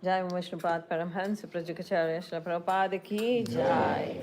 Jai Vishnupad Paramhans Prajukacharya Shri Prabhupada ki Jai.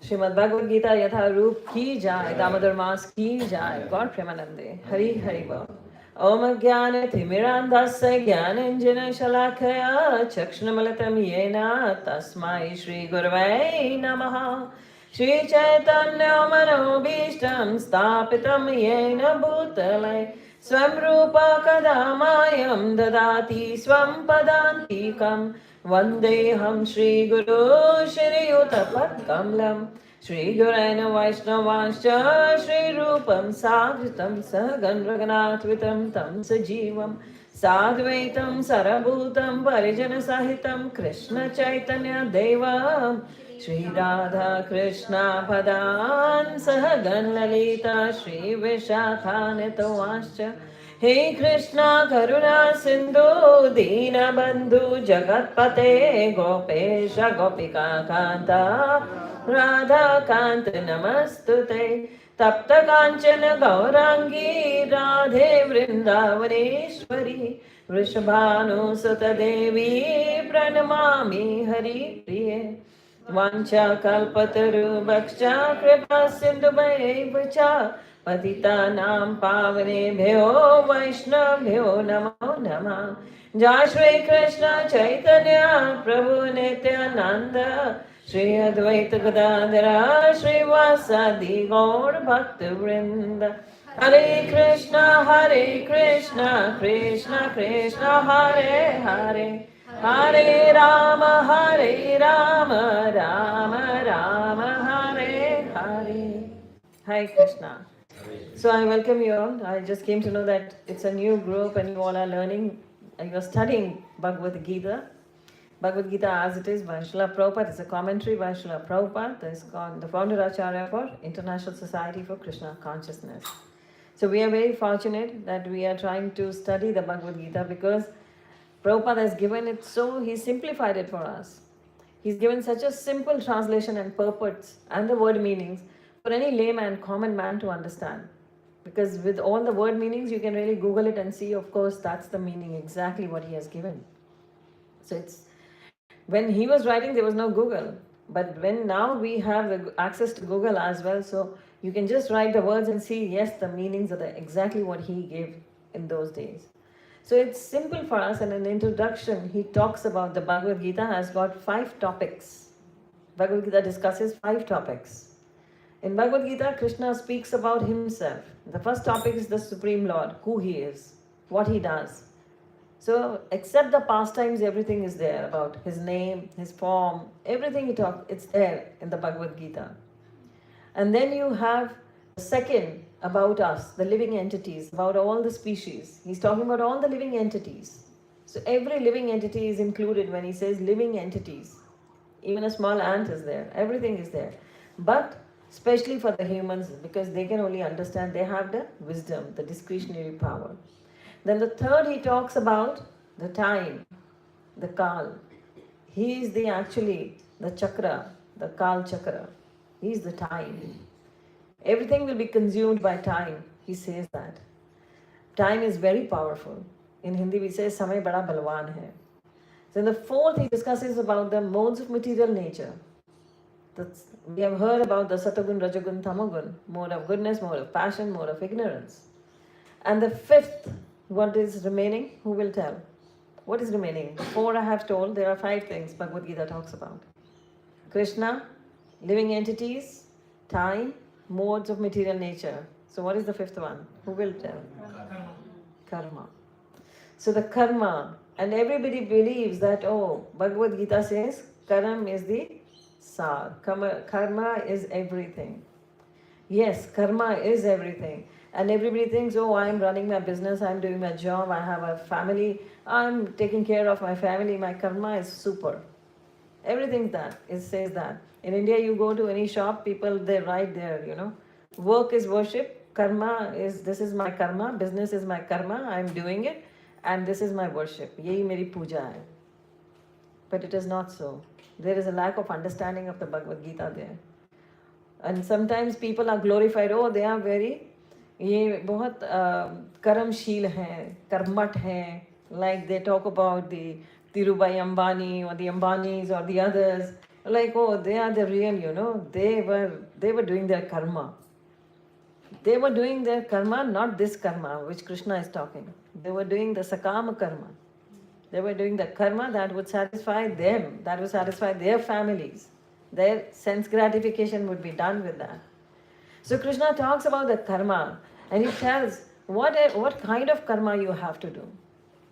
Srimad Bhagavad Gita Yatha Roop ki Jai. Damodar Mas ki Jai. God Premanande. Hari Hari Bol. Om Jnana Timirandhasya Jnananjana Shalakaya Chakshunamalatam Yena Tasmai Shri Gurvai Namaha Shri Chaitanya Manobishtam Stapitam Yena Bhutale Swamrupa Kadamayam Dadati Swam Padantikam Vandeham Shri Guru Shri Utapat Kamlam Shri Gurena Vaishnavascha Shri Rupam Sagritam Sagan Raganatvitam Tam Sajivam Sadvaitam Sarabhutam Parijana Sahitam Krishna Chaitanya Devam Shri Radha Krishna Padan Sahagan Lalita Shri Vishakhanitavascha Hey Krishna Karuna Sindhu Dina Bandhu Jagatpate Gopesha Gopika Kanta Radha Kanta Namastute Tapta Kanchana Gaurangi Radhe Vrindavaneshwari Vrishabhanu Sutta Devi Pranamami Hari Priye Vancha Kalpataru Bhaksha Kripa Sindhu Bhaivacha Patita Nam Pavane Bhyo Vaishnavyo Namo Namah Jai Shri Krishna Chaitanya Prabhu Nityananda Shri Advaita Gadadhara Shri Vasadi Gaur Bhakta Vrinda Hare Krishna Krishna Krishna Hare Hare Hare Rama Rama Rama Hare Hare. Hi Krishna. So I welcome you all. I just came to know that it's a new group and you all are learning, you are studying Bhagavad Gita. Bhagavad Gita as it is by Srila Prabhupada. It's a commentary by Srila Prabhupada, the founder Acharya for International Society for Krishna Consciousness. So we are very fortunate that we are trying to study the Bhagavad Gita because Prabhupada has given it so, he simplified it for us. He's given such a simple translation and purports and the word meanings for any layman, common man to understand. Because with all the word meanings, you can really Google it and see, of course, that's the meaning, exactly what he has given. So it's, when he was writing, there was no Google. But when now we have the access to Google as well, so you can just write the words and see, yes, the meanings are exactly what he gave in those days. So it's simple for us, and in the introduction, he talks about the Bhagavad Gita has got 5 topics. Bhagavad Gita discusses 5 topics. In Bhagavad Gita, Krishna speaks about himself. The first topic is the Supreme Lord, who he is, what he does. So, except the pastimes, everything is there about his name, his form, everything he talks, it's there in the Bhagavad Gita. And then you have the second about us, the living entities, about all the species. He's talking about all the living entities. So, every living entity is included when he says living entities. Even a small ant is there, everything is there. But, especially for the humans, because they can only understand, they have the wisdom, the discretionary power. Then the third, he talks about the time, the Kal. He is the chakra, the Kal chakra. He is the time. Everything will be consumed by time. He says that. Time is very powerful. In Hindi we say, Samay bada balwan hai. So in the fourth, he discusses about the modes of material nature. We have heard about the Satagun, Rajagun, Tamagun, mode of goodness, mode of passion, mode of ignorance. And the fifth, what is remaining? Who will tell? What is remaining? 4 I have told. There are 5 things Bhagavad Gita talks about. Krishna, living entities, time, modes of material nature. So what is the 5th one? Who will tell? Karma. So the karma, and everybody believes that, Bhagavad Gita says, karma is the sar. Karma is everything. Yes, karma is everything. And everybody thinks, oh, I'm running my business, I'm doing my job, I have a family, I'm taking care of my family, my karma is super. Everything that it says that. In India, you go to any shop, people they write there, work is worship, karma is this is my karma, business is my karma, I'm doing it, and this is my worship. Yehi meri puja hai. But it is not so. There is a lack of understanding of the Bhagavad Gita there. And sometimes people are glorified, oh, they are very, ये बहुत कर्मशील हैं, कर्मठ हैं, like they talk about the Dhirubhai Ambani or the Ambanis or the others, like, oh, they are the real, they were doing their karma. They were doing their karma, not this karma which Krishna is talking. They were doing the sakama karma. They were doing the karma that would satisfy them, that would satisfy their families. Their sense gratification would be done with that. So Krishna talks about the karma and he tells what kind of karma you have to do,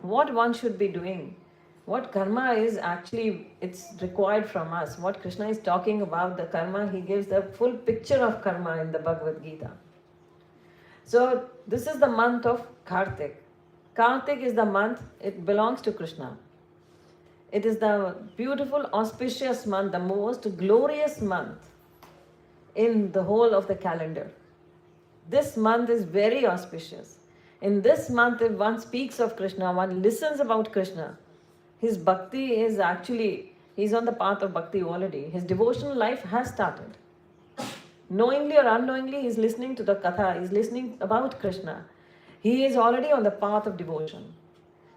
what one should be doing, what karma is actually it's required from us. What Krishna is talking about the karma, he gives the full picture of karma in the Bhagavad Gita. So this is the month of Kartik. Kartik is the month, it belongs to Krishna. It is the beautiful, auspicious month, the most glorious month in the whole of the calendar. This month is very auspicious. In this month, if one speaks of Krishna, one listens about Krishna, his bhakti is actually, he's on the path of bhakti already. His devotional life has started. Knowingly or unknowingly, he's listening to the katha, he's listening about Krishna. He is already on the path of devotion.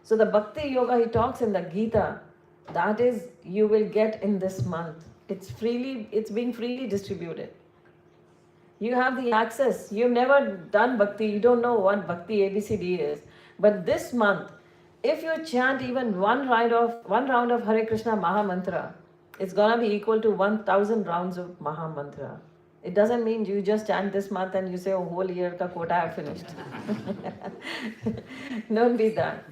So the bhakti yoga he talks in the Gita, that is, you will get in this month. It's being freely distributed. You have the access. You've never done bhakti, you don't know what bhakti ABCD is. But this month, if you chant even one round of Hare Krishna Maha Mantra, it's gonna be equal to 1,000 rounds of Maha Mantra. It doesn't mean you just chant this month and you say, oh, whole year ka quota I have finished. Don't be that.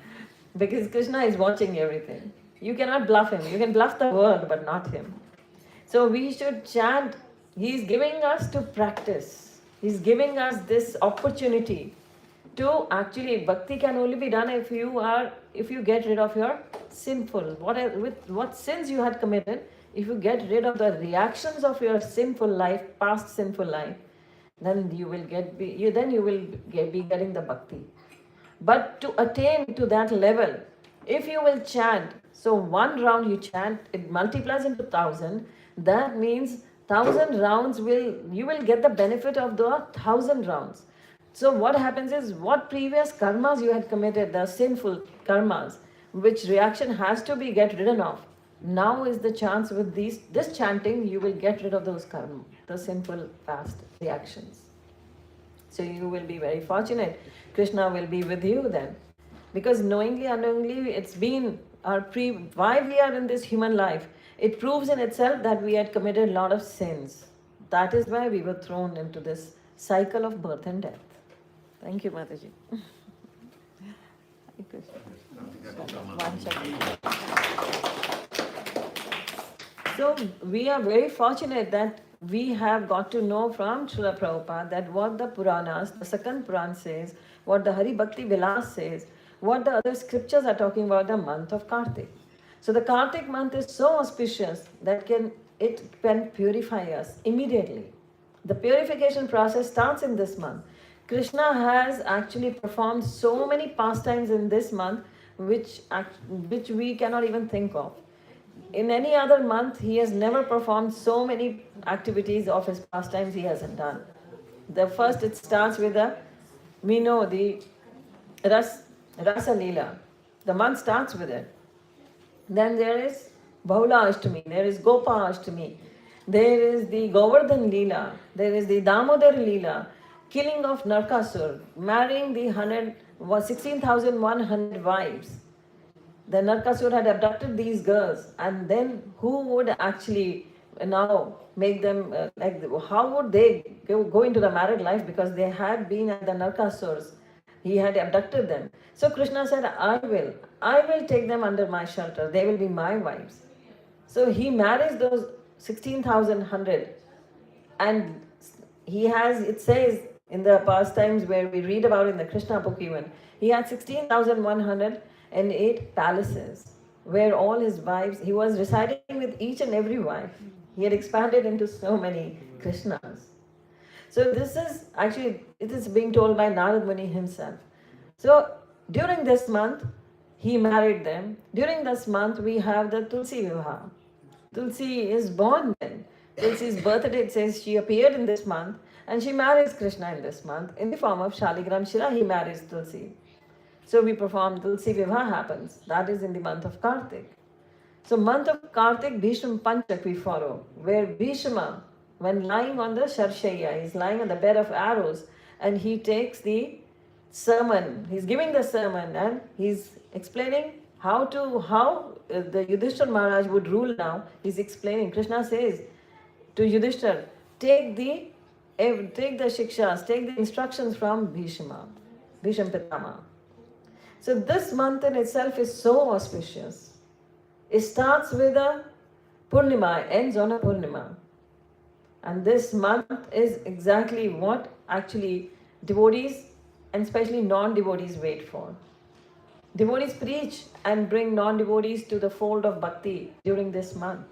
Because Krishna is watching everything. You cannot bluff him. You can bluff the world, but not him. So we should chant. He is giving us to practice. He is giving us this opportunity to actually, bhakti can only be done if you get rid of your sinful, what sins you had committed. If you get rid of the reactions of your sinful life, past sinful life, then you will be getting the bhakti. But to attain to that level, if you will chant, so one round you chant, it multiplies into 1,000. That means 1,000 rounds you will get the benefit of the 1,000 rounds. So what happens is, what previous karmas you had committed, the sinful karmas, which reaction has to be get ridden of. Now is the chance with this chanting, you will get rid of those karma, the sinful past reactions. So you will be very fortunate. Krishna will be with you then. Because knowingly, unknowingly, it's been why we are in this human life. It proves in itself that we had committed a lot of sins. That is why we were thrown into this cycle of birth and death. Thank you, Mataji. So we are very fortunate that we have got to know from Srila Prabhupada that what the Puranas, the second Puran says, what the Hari Bhakti Vilas says, what the other scriptures are talking about the month of Kartik. So the Kartik month is so auspicious that it can purify us immediately. The purification process starts in this month. Krishna has actually performed so many pastimes in this month which we cannot even think of. In any other month, he has never performed so many activities of his pastimes he hasn't done. The first, it starts with the Rasa Leela. The month starts with it. Then there is Bahula Ashtami, there is Gopa Ashtami, there is the Govardhan Leela, there is the Damodar Leela, killing of Narkasur, marrying the 16,100 wives. The Narkasur had abducted these girls, and then who would actually now make them, how would they go into the married life, because they had been at the Narkasurs. He had abducted them. So Krishna said, I will take them under my shelter. They will be my wives. So he marries those 16,100, and he has, it says, In the pastimes where we read about in the Krishna book even, he had 16,108 palaces where all his wives, he was residing with each and every wife. He had expanded into so many Krishnas. So this is actually, it is being told by Narad Muni himself. So during this month, he married them. During this month, we have the Tulsi Vivaha. Tulsi is born then. Tulsi's birthday, it says she appeared in this month and she marries Krishna in this month. In the form of Shaligram Shira, he marries Tulsi. So we perform Tulsi Vivaha happens. That is in the month of Kartik. So month of Kartik, Bhishma Panchak we follow, where Bhishma, when lying on the Sharshaya, he's lying on the bed of arrows and he takes the sermon. He's giving the sermon and he's explaining how the Yudhishthira Maharaj would rule now. He's explaining. Krishna says to Yudhishthira, take the shikshas, take the instructions from Bhishma Pitama. So this month in itself is so auspicious. It starts with a Purnima, ends on a Purnima. And this month is exactly what actually devotees and especially non-devotees wait for. Devotees preach and bring non-devotees to the fold of bhakti during this month.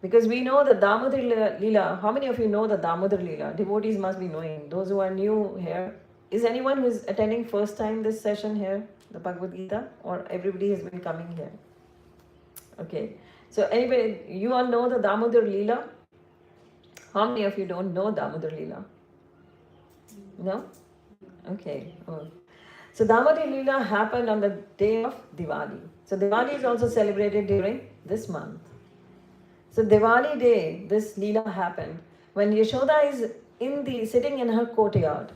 Because we know the Damodar Leela. How many of you know the Damodar Leela? Devotees must be knowing. Those who are new here. Is anyone who is attending first time this session here, the Bhagavad Gita? Or everybody has been coming here? Okay. So anybody, you all know the Damodar Leela? How many of you don't know Damodar Leela? No? Okay. Oh. So Damodar Leela happened on the day of Diwali. So Diwali is also celebrated during this month. So Diwali day, this Leela happened when Yashoda is sitting in her courtyard.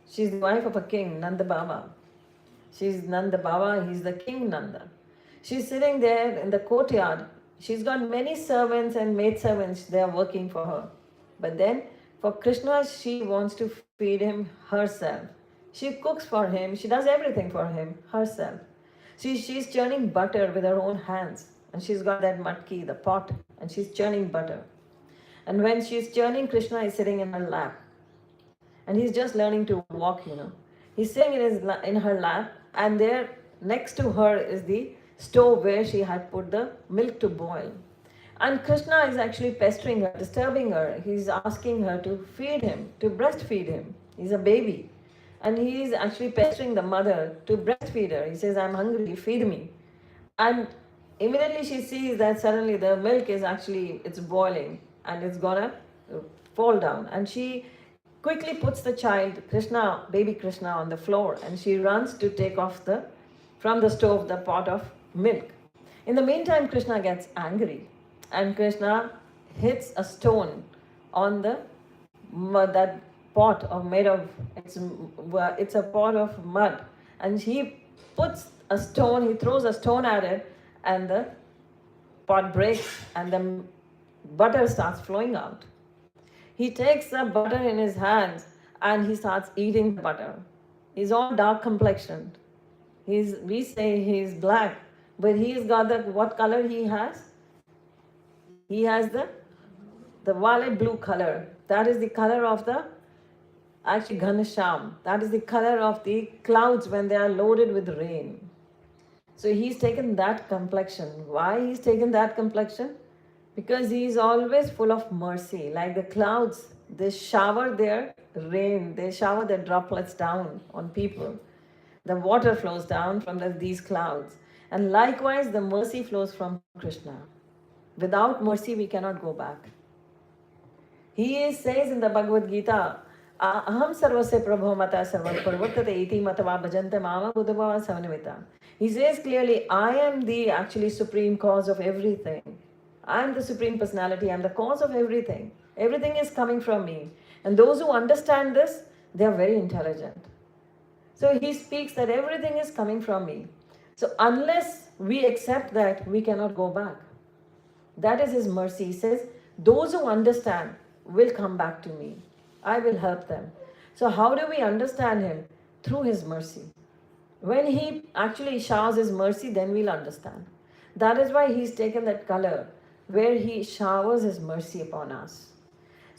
She's the wife of a king, Nanda Baba. She's Nanda Baba, he's the king Nanda. She's sitting there in the courtyard. She's got many servants and maidservants, they are working for her. But then for Krishna, she wants to feed him herself. She cooks for him, she does everything for him herself. She's churning butter with her own hands. And she's got that matki, the pot, and she's churning butter. And when she's churning, Krishna is sitting in her lap. And he's just learning to walk, He's sitting in her lap, and there next to her is the stove where she had put the milk to boil. And Krishna is actually pestering her, disturbing her. He's asking her to feed him, to breastfeed him. He's a baby. And he is actually pestering the mother to breastfeed her. He says, I'm hungry, feed me. And immediately she sees that suddenly the milk is actually, it's boiling and it's gonna fall down. And she quickly puts the child, Krishna, baby Krishna, on the floor, and she runs to take off from the stove the pot of milk. In the meantime, Krishna gets angry and Krishna hits a stone on that pot made of, it's a pot of mud, and he puts a stone, he throws a stone at it, and the pot breaks and the butter starts flowing out. He takes the butter in his hands and he starts eating the butter. He's all dark complexioned. We say he's black, but he's got what color he has? He has the violet blue color. That is the color of actually Ghanasham. That is the color of the clouds when they are loaded with rain. So he's taken that complexion. Why he's taken that complexion? Because he is always full of mercy. Like the clouds, they shower their rain, they shower their droplets down on people. The water flows down from these clouds. And likewise, the mercy flows from Krishna. Without mercy, we cannot go back. He says in the Bhagavad Gita, Aham sarvasya prabho mata sarvam parvartate iti matava bhajante mama buddhava savanamita. He says clearly, I am the actually supreme cause of everything. I am the supreme personality. I am the cause of everything. Everything is coming from me. And those who understand this, they are very intelligent. So he speaks that everything is coming from me. So unless we accept that, we cannot go back. That is his mercy. He says, those who understand will come back to me. I will help them. So how do we understand him? Through his mercy. When he actually showers his mercy, then we'll understand. That is why he's taken that color, where he showers his mercy upon us.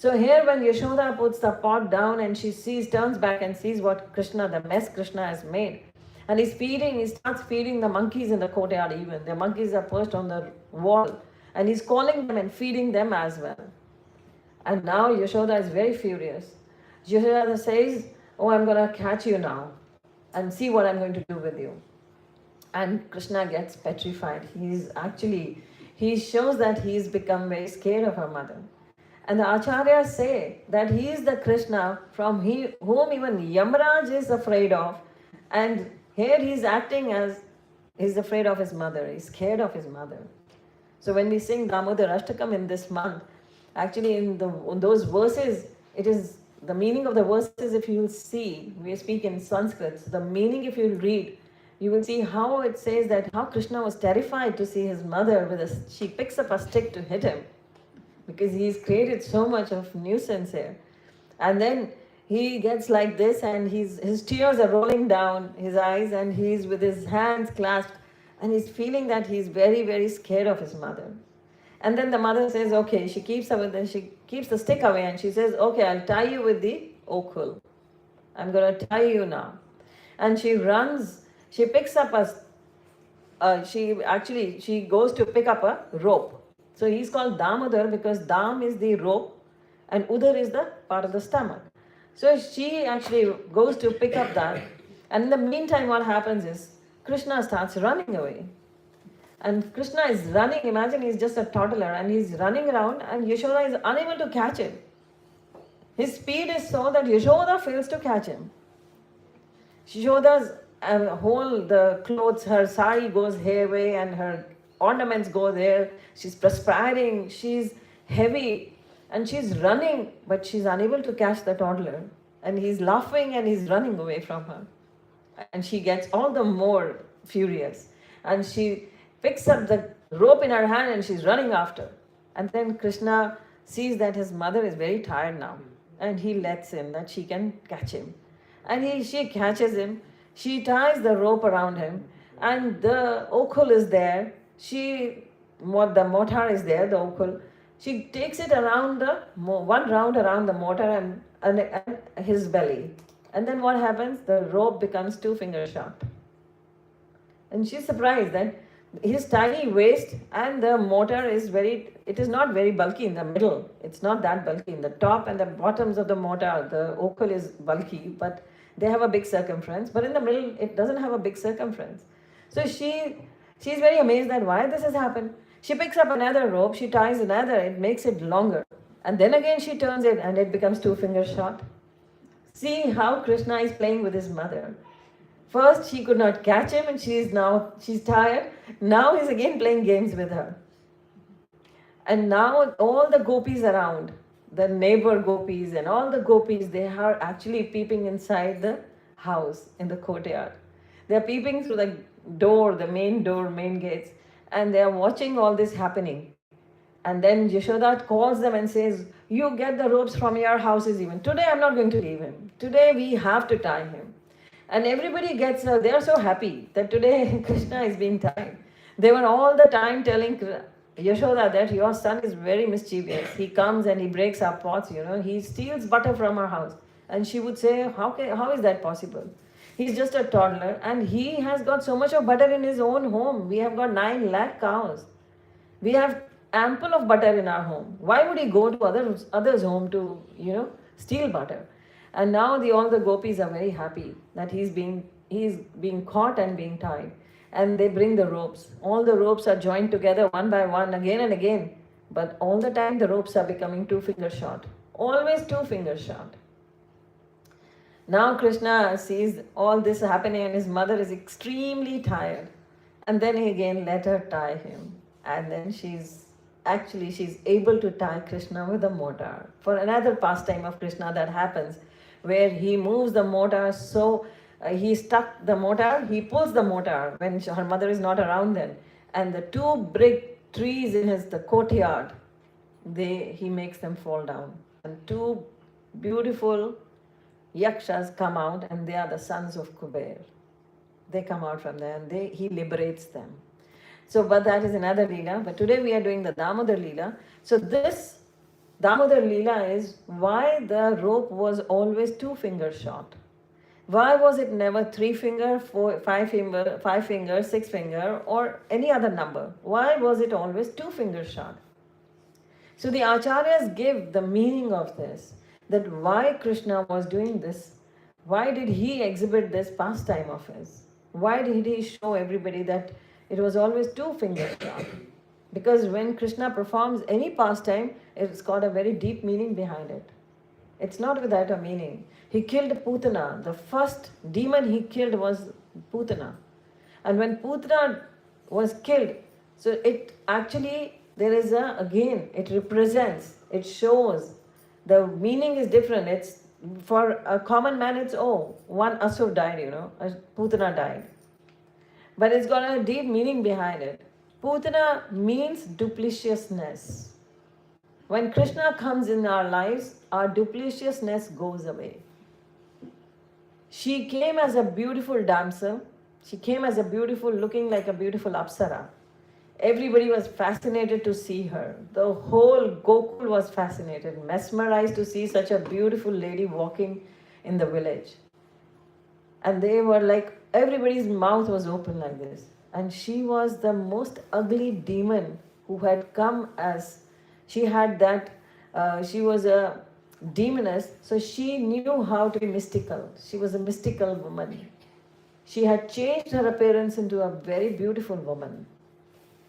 So here when Yashoda puts the pot down and she turns back and sees what Krishna, the mess Krishna has made. And he starts feeding the monkeys in the courtyard even. The monkeys are perched on the wall. And he's calling them and feeding them as well. And now Yashoda is very furious. Yashoda says, oh, I'm going to catch you now and see what I'm going to do with you. And Krishna gets petrified. He shows that he's become very scared of her mother. And the acharyas say that he is the Krishna from whom even Yamraj is afraid of. And here he's acting as he's afraid of his mother. He's scared of his mother. So when we sing Damodar Ashtakam in this month, actually in those verses, it is the meaning of the verses, if you will see, we speak in Sanskrit, so the meaning if you will read, you will see how it says that how Krishna was terrified to see his mother she picks up a stick to hit him. Because he's created so much of nuisance here. And then he gets like this and his tears are rolling down his eyes and he's with his hands clasped and he's feeling that he's very, very scared of his mother. And then the mother says, okay, she keeps the stick away and she says, okay, I'll tie you with the okul. I'm going to tie you now. And she runs, she picks up she goes to pick up a rope. So he's called Damodar because Dam is the rope and Udar is the part of the stomach. So she actually goes to pick up that. And in the meantime, what happens is Krishna starts running away. And Krishna is running, imagine he's just a toddler and he's running around and Yashoda is unable to catch him. His speed is so that Yashoda fails to catch him. Yashoda's the clothes, her sari goes hairway and her ornaments go there. She's perspiring, she's heavy and she's running, but she's unable to catch the toddler. And he's laughing and he's running away from her. And she gets all the more furious. And she picks up the rope in her hand and she's running after. And then Krishna sees that his mother is very tired now. And he lets him, that she can catch him. And she catches him. She ties the rope around him. And the okul is there. The motar is there, the okul. She takes it around one round around the motar and his belly. And then what happens? The rope becomes 2 finger short. And she's surprised that his tiny waist and the motor is not very bulky in the middle. It's not that bulky. In the top and the bottoms of the motor, the okul is bulky, but they have a big circumference. But in the middle, it doesn't have a big circumference. So she's very amazed that why this has happened. She picks up another rope, she ties another, it makes it longer. And then again she turns it and it becomes 2 finger short. See how Krishna is playing with his mother. First she could not catch him and she's tired. Now he's again playing games with her. And now all the gopis around, the neighbor gopis and all the gopis, they are actually peeping inside the house in the courtyard. They are peeping through the main gates, and they are watching all this happening. And then Yashoda calls them and says, you get the ropes from your houses even. Today I'm not going to leave him. Today we have to tie him. And everybody they are so happy that today Krishna is being tied. They were all the time telling Yashoda that your son is very mischievous. He comes and he breaks our pots, he steals butter from our house. And she would say, how is that possible? He's just a toddler and he has got so much of butter in his own home. We have got 9 lakh cows. We have ample of butter in our home. Why would he go to others' home to, steal butter? And now all the gopis are very happy that he's being caught and being tied. And they bring the ropes. All the ropes are joined together one by one again and again. But all the time the ropes are becoming 2 finger short. Always 2 finger short. Now Krishna sees all this happening and his mother is extremely tired. And then he again let her tie him. And then she's able to tie Krishna with a motor. For another pastime of Krishna that happens, where he moves the motor he stuck the motor, he pulls the motor when her mother is not around then. And the 2 big trees in the courtyard, he makes them fall down. And 2 beautiful yakshas come out and they are the sons of Kuber. They come out from there and he liberates them. So, but that is another Leela. But today we are doing the Damodar Leela. So this Damodar Leela is why the rope was always 2 fingers short. Why was it never 3 finger, 4, 5 finger, 5 finger, 6 finger, or any other number? Why was it always 2 fingers short? So the acharyas give the meaning of this, that why Krishna was doing this, why did he exhibit this pastime of his? Why did he show everybody that it was always 2 fingers short? Because when Krishna performs any pastime, it's got a very deep meaning behind it. It's not without a meaning. He killed Putana. The first demon he killed was Putana. And when Putana was killed, so it actually, there is a, again, it represents, it shows, the meaning is different. It's, for a common man, it's, oh, one Asur died, Putana died. But it's got a deep meaning behind it. Putana means dupliciousness. When Krishna comes in our lives, our dupliciousness goes away. She came as a beautiful damsel. She came as a beautiful, looking like a beautiful Apsara. Everybody was fascinated to see her. The whole Gokul was fascinated, mesmerized to see such a beautiful lady walking in the village. And they were like, everybody's mouth was open like this. And she was the most ugly demon who had come as, she had that, she was a demoness, so she knew how to be mystical. She was a mystical woman. She had changed her appearance into a very beautiful woman.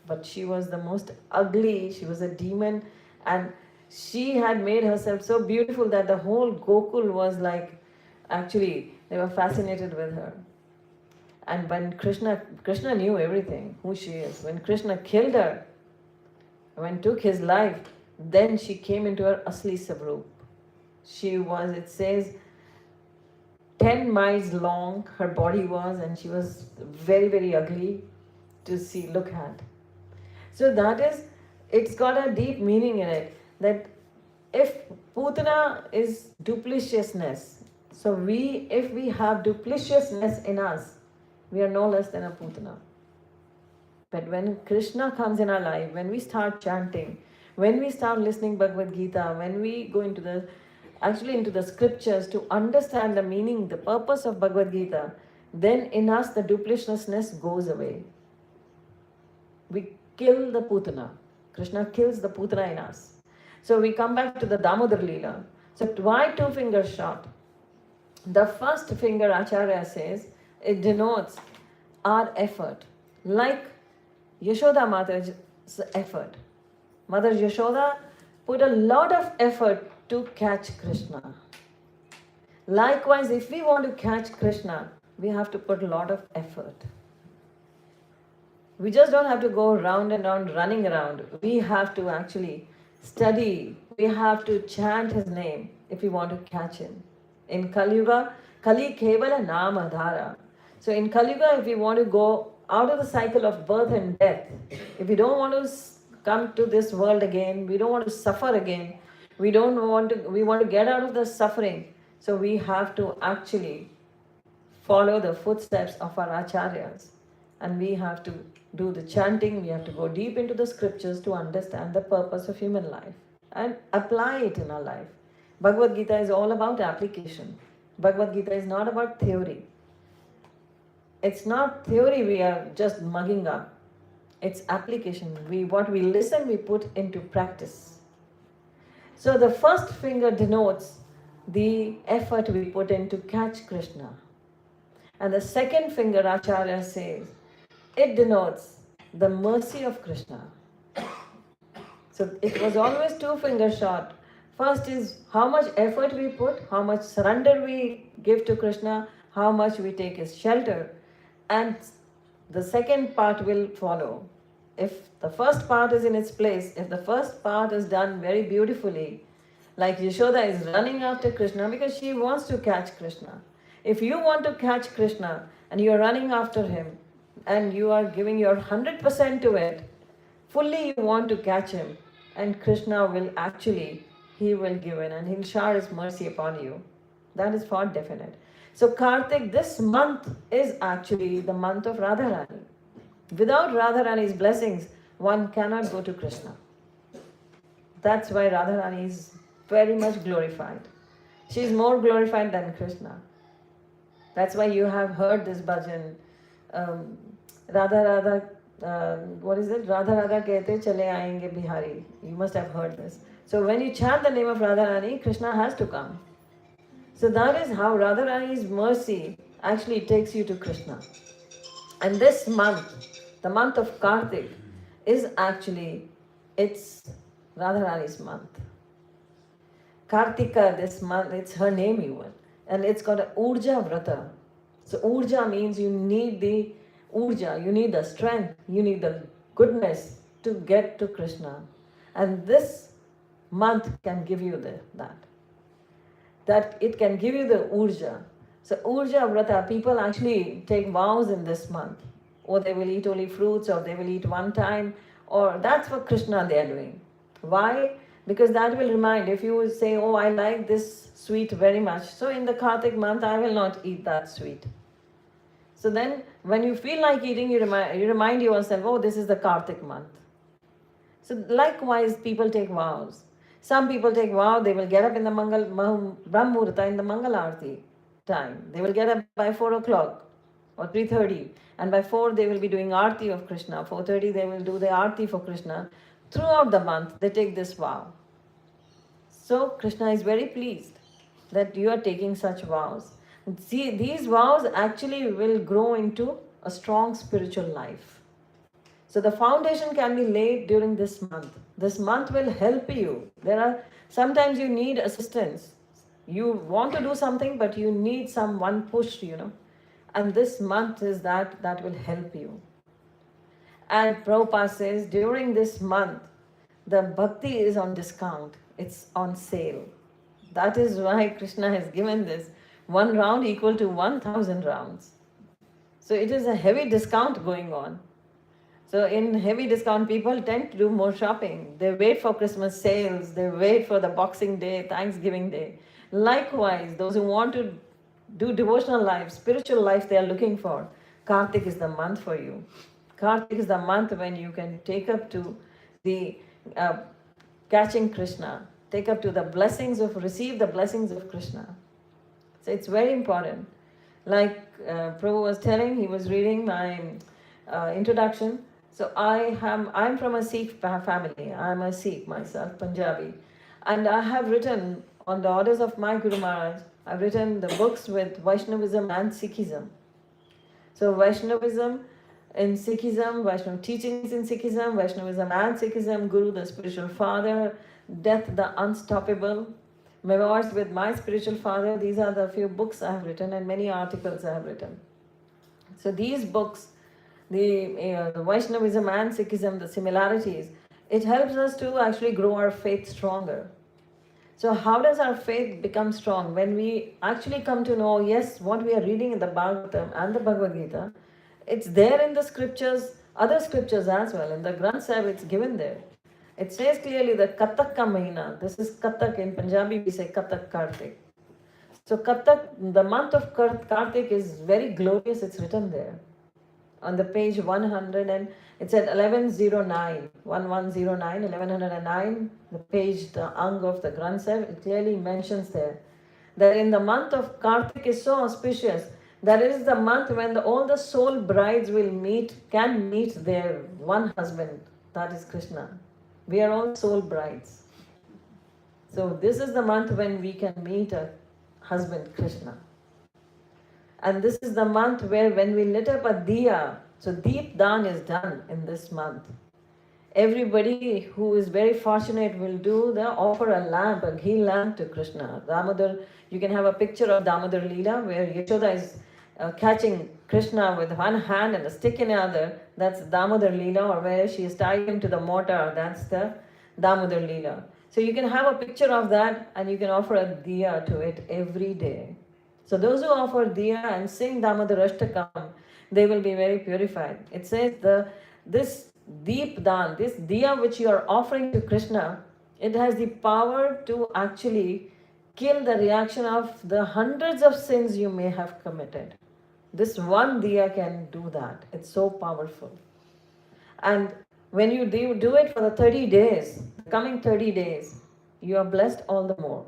But she was the most ugly, she was a demon, and she had made herself so beautiful that the whole Gokul was like, actually, they were fascinated with her. And when Krishna knew everything, who she is. When Krishna killed her, when took his life, then she came into her Asli Sabroop. She was, it says, 10 miles long her body was, and she was very, very ugly to see, look at. So that is, it's got a deep meaning in it, that if Putana is dupliciousness, so if we have dupliciousness in us, we are no less than a Putana. But when Krishna comes in our life, when we start chanting, when we start listening Bhagavad Gita, when we go into the scriptures to understand the meaning, the purpose of Bhagavad Gita, then in us the dupliciousness goes away. We kill the Putana. Krishna kills the Putana in us. So we come back to the Damodar Leela. So why 2 fingers short? The first finger, Acharya says, it denotes our effort. Like Yashoda Mata's effort. Mother Yashoda put a lot of effort to catch Krishna. Likewise, if we want to catch Krishna, we have to put a lot of effort. We just don't have to go round and round, running around. We have to actually study. We have to chant his name if we want to catch him. In Kali Yuga, Kali Kevala Nama Dhara. So in Kali Yuga, if we want to go out of the cycle of birth and death, if we don't want to come to this world again, we don't want to suffer again, we want to get out of the suffering. So we have to actually follow the footsteps of our acharyas. And we have to do the chanting, we have to go deep into the scriptures to understand the purpose of human life and apply it in our life. Bhagavad Gita is all about application. Bhagavad Gita is not about theory. It's not theory we are just mugging up. It's application. What we listen, we put into practice. So the first finger denotes the effort we put in to catch Krishna. And the second finger, Acharya says, it denotes the mercy of Krishna. So it was always 2 fingers short. First is how much effort we put, how much surrender we give to Krishna, how much we take his shelter. And the second part will follow. If the first part is in its place, if the first part is done very beautifully, like Yashoda is running after Krishna because she wants to catch Krishna. If you want to catch Krishna and you are running after him and you are giving your 100% to it, fully you want to catch him, and Krishna will actually, he will give in and he'll shower his mercy upon you. That is for definite. So Kartik, this month is actually the month of Radharani. Without Radharani's blessings, one cannot go to Krishna. That's why Radharani is very much glorified. She is more glorified than Krishna. That's why you have heard this bhajan. Um, Radha Radha, what is it? Radha Radha kehte chale aayenge Bihari. You must have heard this. So when you chant the name of Radharani, Krishna has to come. So that is how Radharani's mercy actually takes you to Krishna. And this month, the month of Kartik, is actually, it's Radharani's month. Kartika, this month, it's her name even. And it's called Urja Vrata. So Urja means you need the Urja, you need the strength, you need the goodness to get to Krishna. And this month can give you that it can give you the Urja. So Urja Vrata, people actually take vows in this month. Or they will eat only fruits, or they will eat one time, or that's for Krishna they are doing. Why? Because that will remind, if you say, oh, I like this sweet very much, so in the Kartik month I will not eat that sweet. So then when you feel like eating, you remind yourself, oh, this is the Kartik month. So likewise, people take vows. Some people take vow, they will get up in the Brahm Murta in the Mangal Aarti time. They will get up by 4 o'clock or 3:30, and by 4 they will be doing Aarti of Krishna. 4:30 they will do the Aarti for Krishna. Throughout the month they take this vow. So Krishna is very pleased that you are taking such vows. See, these vows actually will grow into a strong spiritual life. So the foundation can be laid during this month. This month will help you. Sometimes you need assistance. You want to do something, but you need one push, And this month is that will help you. And Prabhupada says, during this month, the bhakti is on discount. It's on sale. That is why Krishna has given this. 1 round equal to 1,000 rounds. So it is a heavy discount going on. So in heavy discount, people tend to do more shopping. They wait for Christmas sales. They wait for the Boxing Day, Thanksgiving Day. Likewise, those who want to do devotional life, spiritual life, they are looking for. Kartik is the month for you. Kartik is the month when you can take up to the catching Krishna, take up to receive the blessings of Krishna. So it's very important. Like Prabhu was telling, he was reading my introduction. So I'm from a Sikh family. I'm a Sikh myself, Punjabi. And I have written, on the orders of my Guru Maharaj, I've written the books with Vaishnavism and Sikhism. So Vaishnavism in Sikhism, Vaishnava teachings in Sikhism, Vaishnavism and Sikhism, Guru the spiritual father, Death the unstoppable, Memoirs with my spiritual father. These are the few books I have written and many articles I have written. So these books, the Vaishnavism and Sikhism, the similarities, it helps us to actually grow our faith stronger. So how does our faith become strong? When we actually come to know, yes, what we are reading in the Bhagavatam and the Bhagavad Gita, it's there in the scriptures, other scriptures as well. In the Granth Sahib, it's given there. It says clearly that Katak ka Mahina, this is Katak, in Punjabi we say Katak Kartik. So Katak, the month of Kartik is very glorious, it's written there. On the page 100, and it's at 1109, 1109, the page, the Ang of the Granth Sahib, it clearly mentions there that in the month of Kartik is so auspicious that it is the month when all the soul brides can meet their one husband, that is Krishna. We are all soul brides. So this is the month when we can meet a husband, Krishna. And this is the month where when we lit up a diya, so Deep Dan is done in this month. Everybody who is very fortunate will offer a lamp, a ghee lamp to Krishna. Damodar, you can have a picture of Damodar Leela where Yashoda is catching Krishna with one hand and a stick in the other. That's Damodar Leela, or where she is tied him to the mortar. That's the Damodar Leela. So you can have a picture of that and you can offer a diya to it every day. So those who offer diya and sing Damodar Ashtakam, they will be very purified. It says this deep dan, this diya which you are offering to Krishna, it has the power to actually kill the reaction of the hundreds of sins you may have committed. This one diya can do that. It's so powerful. And when you do it for the 30 days, coming 30 days, you are blessed all the more.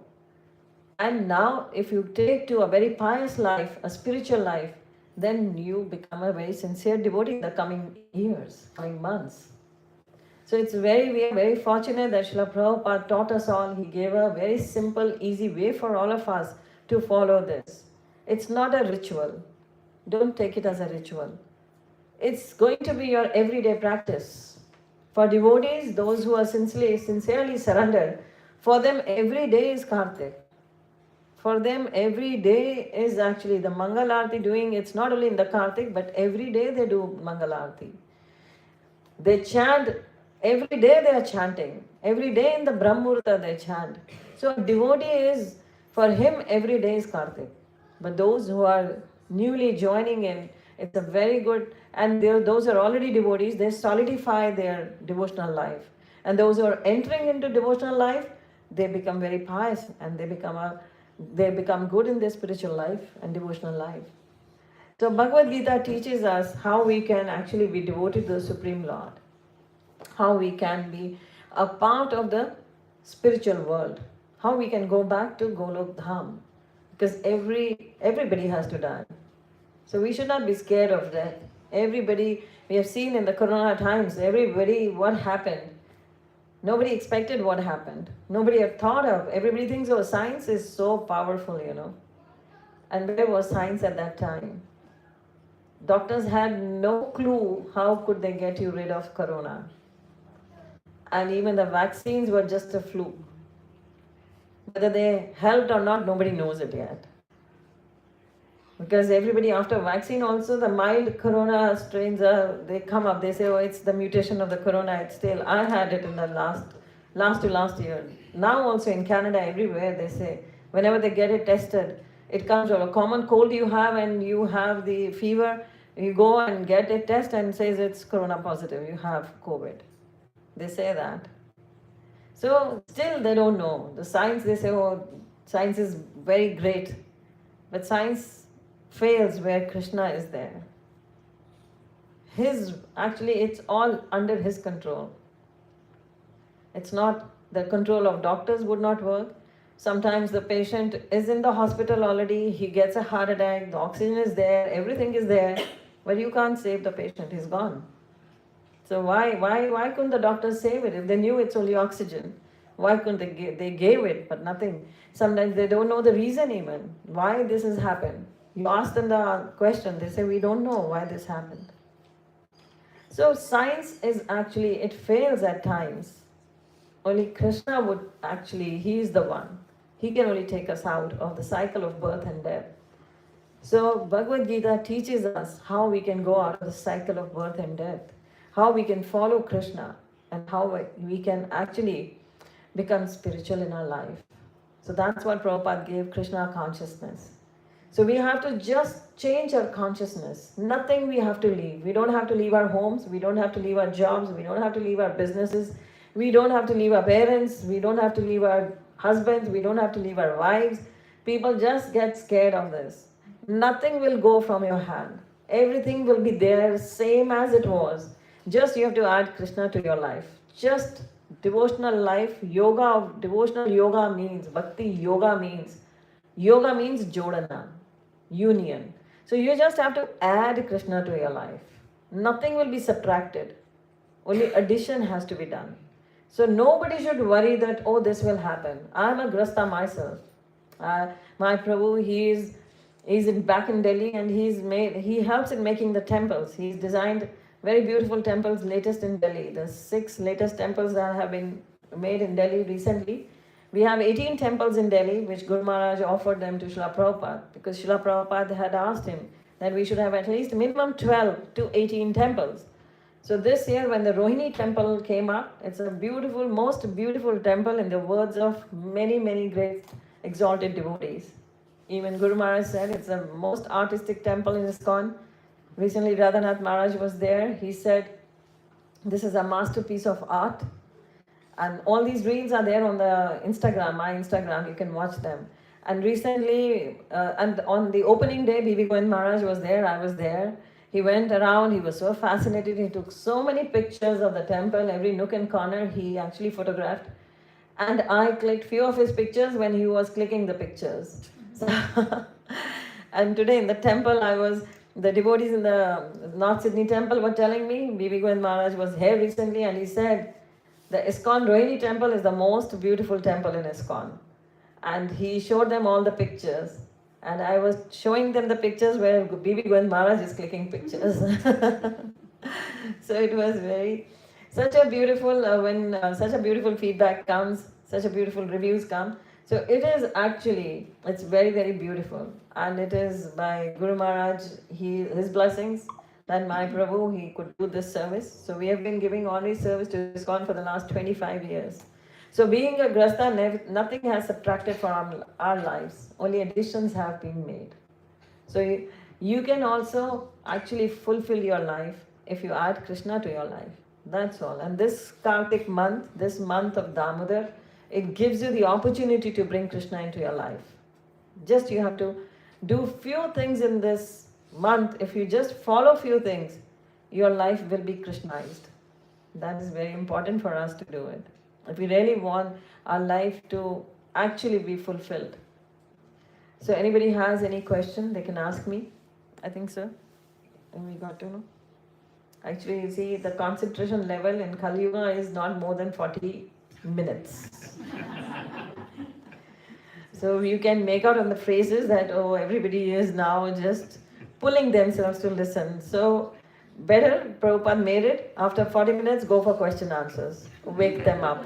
And now, if you take to a very pious life, a spiritual life, then you become a very sincere devotee in the coming years, coming months. So we are very fortunate that Srila Prabhupada taught us all. He gave a very simple, easy way for all of us to follow this. It's not a ritual. Don't take it as a ritual. It's going to be your everyday practice. For devotees, those who are sincerely surrendered, for them every day is Kartik. For them every day is actually the Mangal Arati doing. It's not only in the Kartik, but every day they do Mangal Arati. They chant, every day they are chanting. Every day in the Brahmurta they chant. So a devotee is, for him every day is Kartik. But those who are newly joining in, it's a very good, and those are already devotees, they solidify their devotional life. And those who are entering into devotional life, they become very pious and they become good in their spiritual life and devotional life. So Bhagavad Gita teaches us how we can actually be devoted to the Supreme Lord, how we can be a part of the spiritual world, how we can go back to Golok Dham, because everybody has to die. So we should not be scared of death. Everybody, we have seen in the Corona times, what happened? Nobody expected what happened. Nobody had thought of. Everybody thinks, oh, science is so powerful, And where was science at that time? Doctors had no clue how could they get you rid of Corona. And even the vaccines were just a fluke. Whether they helped or not, nobody knows it yet. Because everybody after vaccine also, the mild Corona strains they come up, they say, oh, it's the mutation of the Corona, it's still, I had it in the last year. Now also in Canada, everywhere they say, whenever they get it tested, it comes out, a common cold you have and you have the fever, you go and get a test and says it's Corona positive, you have COVID. They say that. So still they don't know. The science, they say, oh, science is very great. But science fails where Krishna is there. Actually, it's all under his control. It's not, the control of doctors would not work. Sometimes the patient is in the hospital already, he gets a heart attack, the oxygen is there, everything is there, but you can't save the patient, he's gone. So why couldn't the doctors save it? If they knew it's only oxygen, why couldn't they gave it, but nothing. Sometimes they don't know the reason even, why this has happened. You ask them the question, they say, we don't know why this happened. So science is actually, it fails at times. Only Krishna would actually, he is the one. He can only take us out of the cycle of birth and death. So Bhagavad Gita teaches us how we can go out of the cycle of birth and death, how we can follow Krishna, and how we can actually become spiritual in our life. So that's what Prabhupada gave, Krishna consciousness. So we have to just change our consciousness. Nothing we have to leave. We don't have to leave our homes. We don't have to leave our jobs. We don't have to leave our businesses. We don't have to leave our parents. We don't have to leave our husbands. We don't have to leave our wives. People just get scared of this. Nothing will go from your hand. Everything will be there, same as it was. Just you have to add Krishna to your life. Just devotional life, devotional yoga means, bhakti yoga means jodhana, union. So you just have to add Krishna to your life. Nothing will be subtracted. Only addition has to be done. So nobody should worry that, oh, this will happen. I am a grasta myself. My Prabhu, he is back in Delhi and he helps in making the temples. He's designed very beautiful temples, latest in Delhi. The 6 latest temples that have been made in Delhi recently. We have 18 temples in Delhi, which Guru Maharaj offered them to Srila Prabhupada, because Srila Prabhupada had asked him that we should have at least minimum 12 to 18 temples. So this year when the Rohini temple came up, it's a beautiful, most beautiful temple in the words of many, many great exalted devotees. Even Guru Maharaj said it's the most artistic temple in ISKCON. Recently Radhanath Maharaj was there. He said, this is a masterpiece of art. And all these reels are there on the Instagram, my Instagram, you can watch them. And recently, and on the opening day, B.B. Govind Maharaj was there, I was there. He went around, he was so fascinated, he took so many pictures of the temple, every nook and corner he actually photographed. And I clicked few of his pictures when he was clicking the pictures. So and today in the temple, the devotees in the North Sydney temple were telling me, Bibi Govind Maharaj was here recently and he said, the ISKCON Rohini temple is the most beautiful temple in ISKCON. And he showed them all the pictures. And I was showing them the pictures where Bibi Govind Maharaj is clicking pictures. So it was such a beautiful, when such a beautiful feedback comes, such a beautiful reviews come. So it's very, very beautiful. And it is by Guru Maharaj, his blessings, that my Prabhu, he could do this service. So we have been giving honorary service to ISKCON for the last 25 years. So being a Grasta, nothing has subtracted from our lives, only additions have been made. So you can also actually fulfill your life if you add Krishna to your life. That's all. And this Kartik month, this month of Damodar, it gives you the opportunity to bring Krishna into your life. Just you have to do few things in this month. If you just follow few things, your life will be Krishnaized. That is very important for us to do it. If we really want our life to actually be fulfilled. So anybody has any question, they can ask me. I think so. And we got to know. Actually, you see, the concentration level in Kali Yuga is not more than 40 minutes. So you can make out on the phrases that, oh, everybody is now just pulling themselves to listen. So better, Prabhupada made it, after 40 minutes, go for question answers. Wake them up.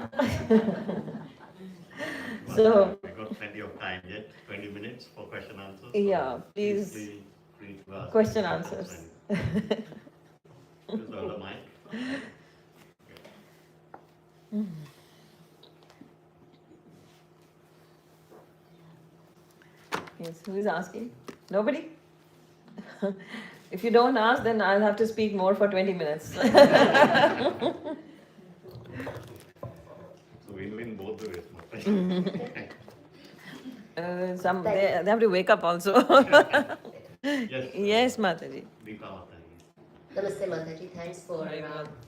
So we got plenty of time yet, 20 minutes for question answers. Yeah, please. Feel free to ask Question answers. Just hold the mic. Yes, who is asking? Nobody? If you don't ask, then I'll have to speak more for 20 minutes. So win-win both the ways. They have to wake up also. Yes, Mataji. Namaste, Mataji. Thanks for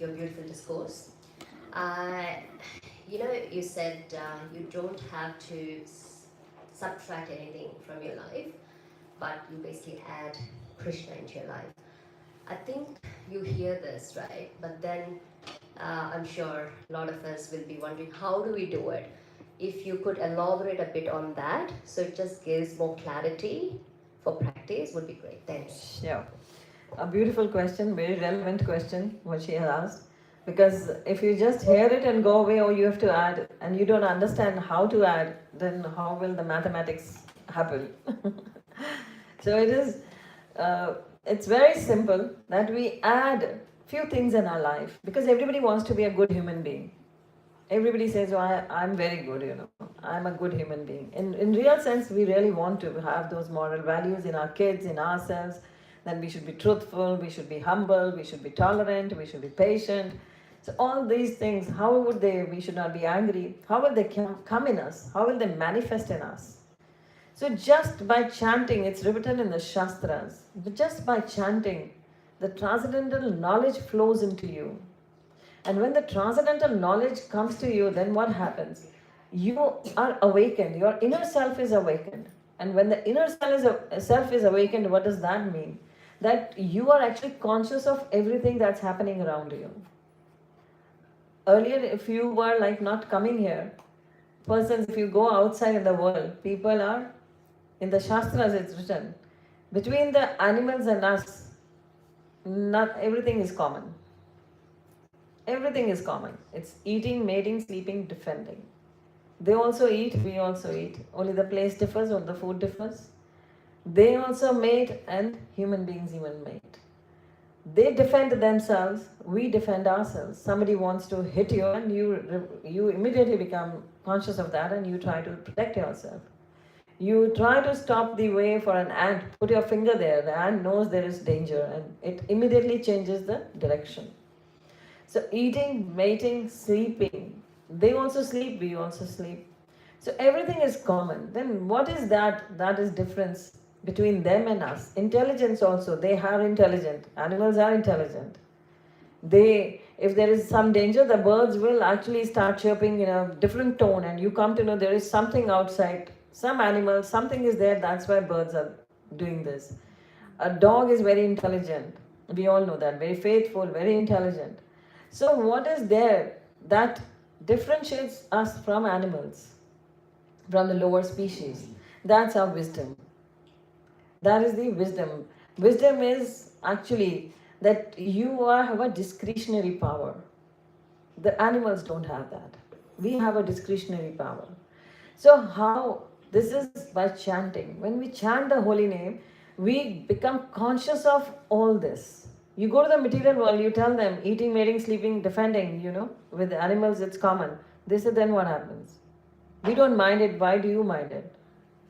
your beautiful discourse. You said you don't have to subtract anything from your life, but you basically add Krishna into your life. I think you hear this, right? But then I'm sure a lot of us will be wondering, how do we do it? If you could elaborate a bit on that, so it just gives more clarity for practice, would be great. Thanks. Yeah. A beautiful question, very relevant question, what she has asked. Because if you just hear it and go away, or you have to add, and you don't understand how to add, then how will the mathematics happen? So it's very simple that we add few things in our life, because everybody wants to be a good human being. Everybody says, oh, I'm very good, I'm a good human being. In real sense, we really want to have those moral values in our kids, in ourselves, that we should be truthful, we should be humble, we should be tolerant, we should be patient. So all these things, we should not be angry, how will they come in us? How will they manifest in us? So just by chanting, it's written in the Shastras, but just by chanting, the transcendental knowledge flows into you. And when the transcendental knowledge comes to you, then what happens? You are awakened, your inner self is awakened. And when the inner self is awakened, what does that mean? That you are actually conscious of everything that's happening around you. Earlier, if you were like not coming here, if you go outside in the world, people are, in the Shastras it's written, between the animals and us, not everything is common. Everything is common. It's eating, mating, sleeping, defending. They also eat, we also eat. Only the place differs or the food differs. They also mate and human beings even mate. They defend themselves, we defend ourselves. Somebody wants to hit you and you immediately become conscious of that and you try to protect yourself. You try to stop the way for an ant, put your finger there, the ant knows there is danger and it immediately changes the direction. So eating, mating, sleeping, they also sleep, we also sleep. So everything is common. Then what is that? That is difference between them and us. Intelligence also, they are intelligent. Animals are intelligent. If there is some danger, the birds will actually start chirping in a different tone, and you come to know there is something outside, some animal, something is there, that's why birds are doing this. A dog is very intelligent. We all know that. Very faithful, very intelligent. So, what is there that differentiates us from animals, from the lower species? That's our wisdom. That is the wisdom. Wisdom is actually that you have a discretionary power. The animals don't have that. We have a discretionary power. So, how? This is by chanting. When we chant the holy name, we become conscious of all this. You go to the material world, you tell them eating, mating, sleeping, defending, with the animals it's common. They say, then what happens? We don't mind it. Why do you mind it?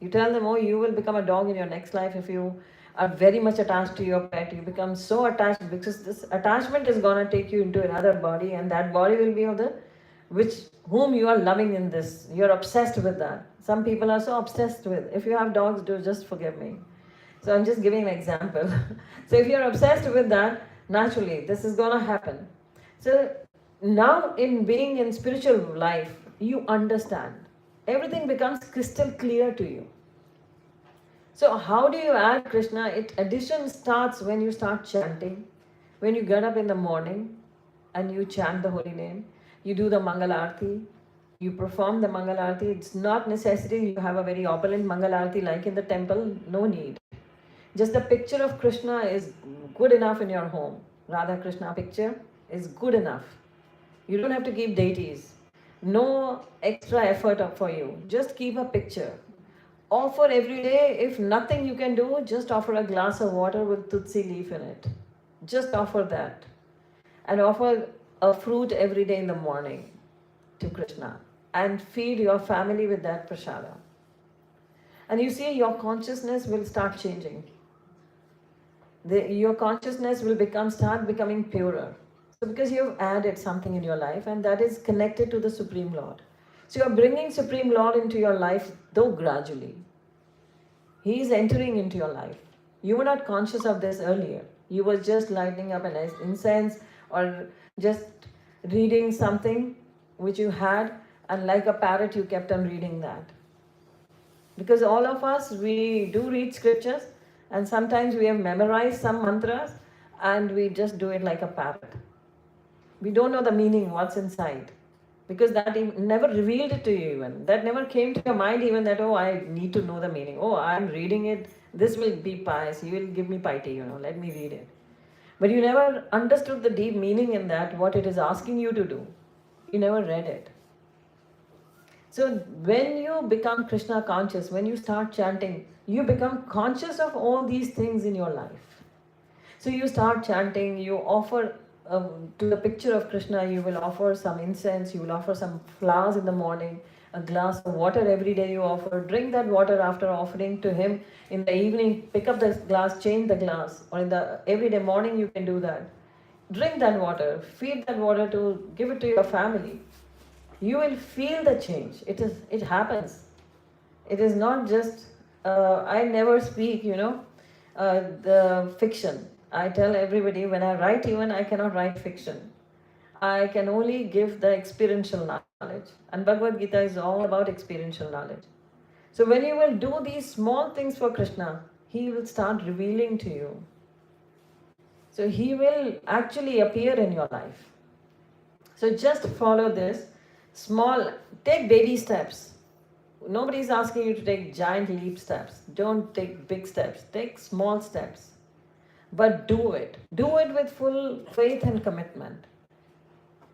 You tell them, oh, you will become a dog in your next life if you are very much attached to your pet. You become so attached because this attachment is going to take you into another body, and that body will be of the whom you are loving in this. You're obsessed with that. Some people are so obsessed with. If you have dogs, do just forgive me. So I'm just giving an example. So if you're obsessed with that, naturally this is going to happen. So now in being in spiritual life, you understand. Everything becomes crystal clear to you. So how do you add Krishna? Addition starts when you start chanting. When you get up in the morning and you chant the holy name, you do the Mangal Arati, you perform the Mangal Arati. It's not necessary you have a very opulent Mangal Arati like in the temple, no need. Just the picture of Krishna is good enough in your home. Radha Krishna picture is good enough. You don't have to keep deities. No extra effort for you. Just keep a picture. Offer every day. If nothing you can do, just offer a glass of water with tulsi leaf in it. Just offer that. And offer a fruit every day in the morning to Krishna. And feed your family with that prasada. And you see, your consciousness will start changing. Your consciousness will start becoming purer. So because you have added something in your life, and that is connected to the Supreme Lord. So you are bringing Supreme Lord into your life, though gradually. He is entering into your life. You were not conscious of this earlier. You were just lighting up an incense or just reading something which you had, and like a parrot you kept on reading that. Because all of us, we do read scriptures, and sometimes we have memorized some mantras and we just do it like a parrot. We don't know the meaning, what's inside. Because that never revealed it to you even. That never came to your mind even that, oh, I need to know the meaning. Oh, I'm reading it. This will be pious. You will give me piety, let me read it. But you never understood the deep meaning in that, what it is asking you to do. You never read it. So when you become Krishna conscious, when you start chanting, you become conscious of all these things in your life. So you start chanting, you offer to the picture of Krishna, you will offer some incense, you will offer some flowers in the morning, a glass of water every day you offer, drink that water after offering to him. In the evening, pick up the glass, change the glass, or in the everyday morning you can do that. Drink that water, feed that water to give it to your family. You will feel the change. It happens. It is not just, I never speak, the fiction. I tell everybody when I write even, I cannot write fiction. I can only give the experiential knowledge. And Bhagavad Gita is all about experiential knowledge. So when you will do these small things for Krishna, he will start revealing to you. So he will actually appear in your life. So just follow this. Take baby steps. Nobody is asking you to take giant leap steps. Don't take big steps. Take small steps. But do it. Do it with full faith and commitment.